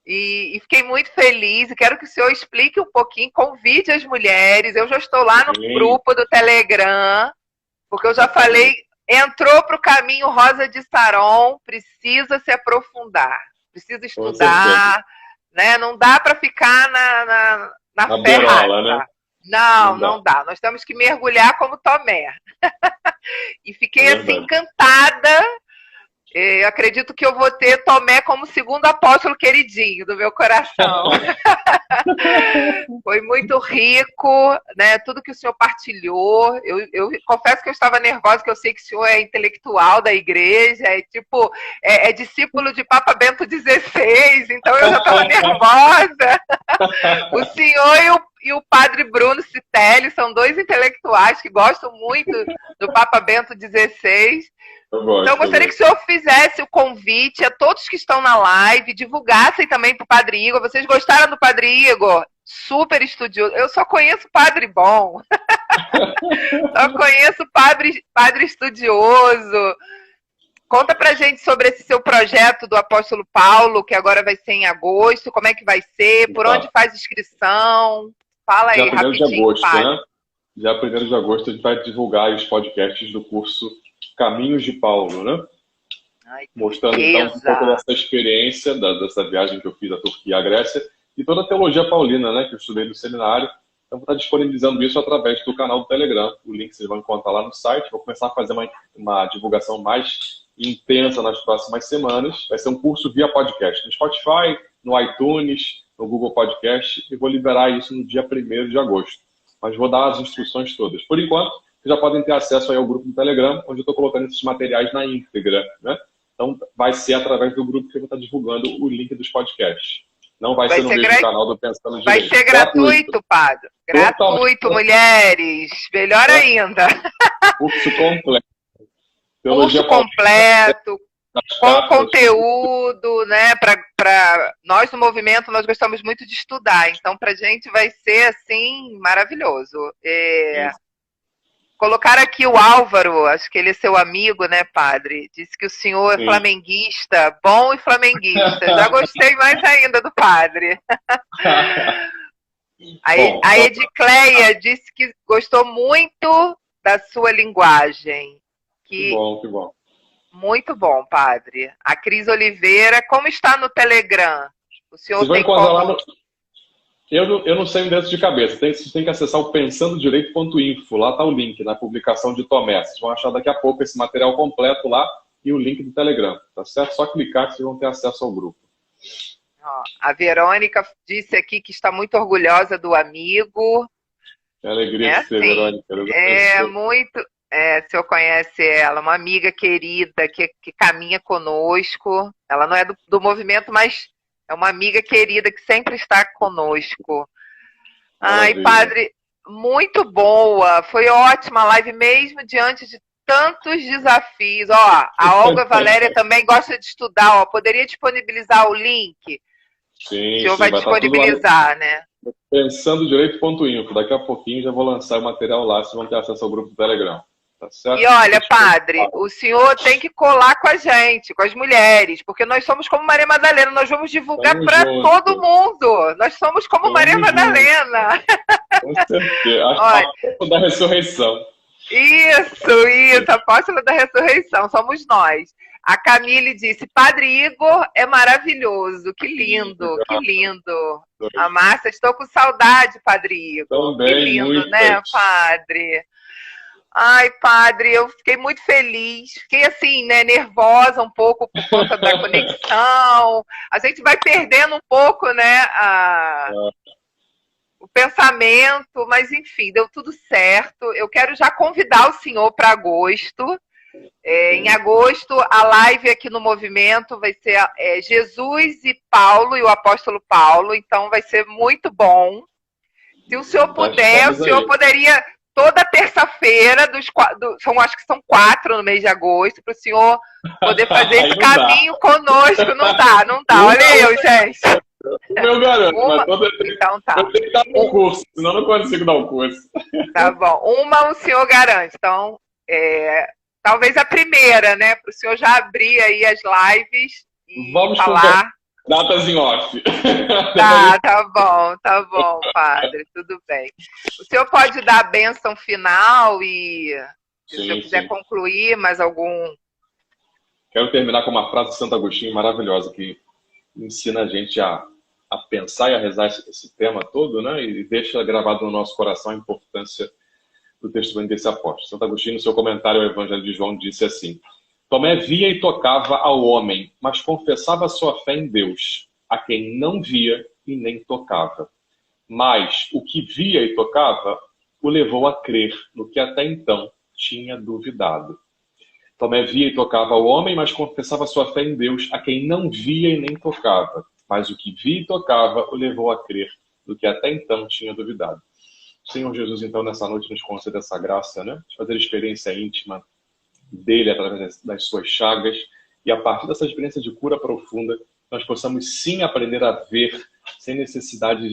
e fiquei muito feliz. E quero que o senhor explique um pouquinho, convide as mulheres. Eu já estou lá no grupo do Telegram, porque eu já falei, entrou para o caminho Rosa de Saron, precisa se aprofundar, precisa estudar, né? Não dá para ficar na ferrada. Né? Não dá. Nós temos que mergulhar como Tomé. E fiquei assim encantada. Eu acredito que eu vou ter Tomé como segundo apóstolo queridinho do meu coração. Foi muito rico, né? Tudo que o senhor partilhou. Eu confesso que eu estava nervosa, que eu sei que o senhor é intelectual da igreja, é discípulo de Papa Bento XVI, então eu já estava nervosa. O senhor e o padre Bruno Citelli são dois intelectuais que gostam muito do Papa Bento XVI. Então, eu gostaria que o senhor fizesse o convite a todos que estão na live, divulgassem também para o Padre Igor. Vocês gostaram do Padre Igor? Super estudioso. Eu só conheço padre bom. Só conheço padre estudioso. Conta pra gente sobre esse seu projeto do Apóstolo Paulo, que agora vai ser em agosto. Como é que vai ser? Por onde faz inscrição? Fala aí rapidinho, de agosto, padre. Né? Dia 1º de agosto a gente vai divulgar os podcasts do curso Caminhos de Paulo, né? Ai, mostrando então um pouco dessa experiência, dessa viagem que eu fiz à Turquia e à Grécia, e toda a teologia paulina, né, que eu estudei no seminário. Então vou estar disponibilizando isso através do canal do Telegram. O link vocês vão encontrar lá no site. Vou começar a fazer uma divulgação mais intensa nas próximas semanas. Vai ser um curso via podcast, no Spotify, no iTunes, no Google Podcast, e vou liberar isso no dia 1º de agosto. Mas vou dar as instruções todas. Por enquanto, vocês já podem ter acesso aí ao grupo do Telegram, onde eu estou colocando esses materiais na íntegra, né? Então, vai ser através do grupo que eu vou estar divulgando o link dos podcasts. Não vai ser no mesmo canal do Pensando Direito. Vai ser gratuito, padre. Gratuito, mulheres. Melhor ainda. Curso completo. Curso completo, com conteúdo, né? Para nós do movimento, nós gostamos muito de estudar. Então, para a gente vai ser, assim, maravilhoso. Colocaram aqui o Álvaro, acho que ele é seu amigo, né, padre? Disse que o senhor é flamenguista, bom e flamenguista. Já gostei mais ainda do padre. A Edicleia disse que gostou muito da sua linguagem. Que bom. Muito bom, padre. A Cris Oliveira, como está no Telegram? O senhor tem como... Eu não sei o endereço de cabeça. Vocês têm que acessar o pensandodireito.info. Lá está o link na publicação de Tomé. Vocês vão achar daqui a pouco esse material completo lá e o link do Telegram. Tá certo? Só clicar que vocês vão ter acesso ao grupo. A Verônica disse aqui que está muito orgulhosa do amigo. Que alegria de ser, Verônica. Muito. O senhor conhece ela, uma amiga querida que caminha conosco. Ela não é do movimento, mas... é uma amiga querida que sempre está conosco. Ai, padre, muito boa. Foi ótima a live mesmo diante de tantos desafios. Ó, a Olga Valéria também gosta de estudar. Ó, poderia disponibilizar o link? Sim, o senhor vai disponibilizar, né? Pensandodireito.info. Daqui a pouquinho já vou lançar o material lá. Vocês vão ter acesso ao grupo do Telegram. Tá certo? E olha, padre, o senhor tem que colar com a gente, com as mulheres, porque nós somos como Maria Madalena, nós vamos divulgar para todo mundo. Nós somos como Maria Madalena. Com certeza. Apóstolo da ressurreição. Isso, apóstolo da ressurreição, somos nós. A Camille disse, Padre Igor é maravilhoso, que lindo, que lindo. A Márcia, estou com saudade, Padre Igor. Também, que lindo, né, padre? Ai, padre, eu fiquei muito feliz. Fiquei assim, né, nervosa um pouco por conta da conexão. A gente vai perdendo um pouco, né, o pensamento, mas enfim, deu tudo certo. Eu quero já convidar o senhor para agosto. Em agosto, a live aqui no Movimento vai ser Jesus e Paulo, e o apóstolo Paulo. Então, vai ser muito bom. Se o senhor puder, o senhor poderia... toda terça-feira, acho que são 4 no mês de agosto, para o senhor poder fazer esse caminho conosco. Não dá. Olha eu, gente. Eu garanto, mas então tá. Eu tenho que dar um curso, senão não consigo dar um curso. Tá bom. O senhor garante. Então, talvez a primeira, né? Para o senhor já abrir aí as lives e Vamos falar. Datas em off. Tá bom, padre, tudo bem. O senhor pode dar a bênção final e, se o senhor quiser concluir, mais algum... Quero terminar com uma frase de Santo Agostinho maravilhosa, que ensina a gente a pensar e a rezar esse tema todo, né? E deixa gravado no nosso coração a importância do testemunho desse apóstolo. Santo Agostinho, no seu comentário ao Evangelho de João, disse assim: Tomé via e tocava ao homem, mas confessava sua fé em Deus, a quem não via e nem tocava. Mas o que via e tocava o levou a crer no que até então tinha duvidado. Tomé via e tocava ao homem, mas confessava sua fé em Deus, a quem não via e nem tocava. Mas o que via e tocava o levou a crer no que até então tinha duvidado. Senhor Jesus, então, nessa noite nos concede essa graça, né? De fazer experiência íntima dele através das suas chagas, e a partir dessa experiência de cura profunda, nós possamos sim aprender a ver, sem necessidade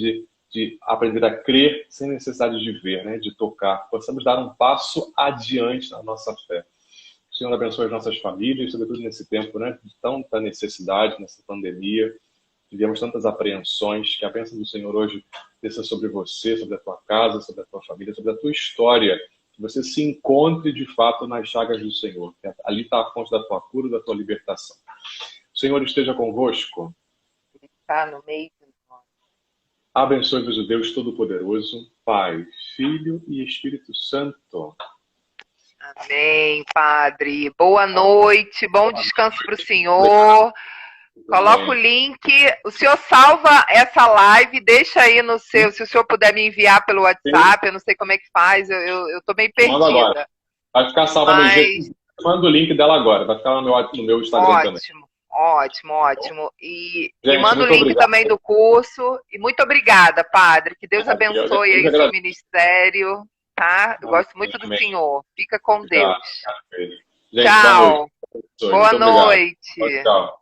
de aprender a crer, sem necessidade de ver, né? De tocar. Possamos dar um passo adiante na nossa fé. O Senhor abençoe as nossas famílias, sobretudo nesse tempo, né? De tanta necessidade, nessa pandemia. Tivemos tantas apreensões, que a bênção do Senhor hoje desça sobre você, sobre a tua casa, sobre a tua família, sobre a tua história. Que você se encontre de fato nas chagas do Senhor. Ali está a fonte da tua cura, da tua libertação. O Senhor esteja convosco. Ele está no meio de nós. Abençoe-vos o Deus Todo-Poderoso, Pai, Filho e Espírito Santo. Amém, padre. Boa noite, bom descanso para o senhor. Coloca o link. O senhor salva essa live, deixa aí no seu, se o senhor puder me enviar pelo WhatsApp, eu não sei como é que faz, eu tô meio perdida. Agora. Vai ficar salva no jeito. Manda o link dela agora, vai ficar no meu Instagram também. Ótimo. E Gente, manda o link obrigado. também do curso. E muito obrigada, padre. Que Deus abençoe aí o seu ministério, tá? Eu gosto muito do senhor. Fica com Deus. Gente, tchau. Boa noite. Boa noite. Tchau.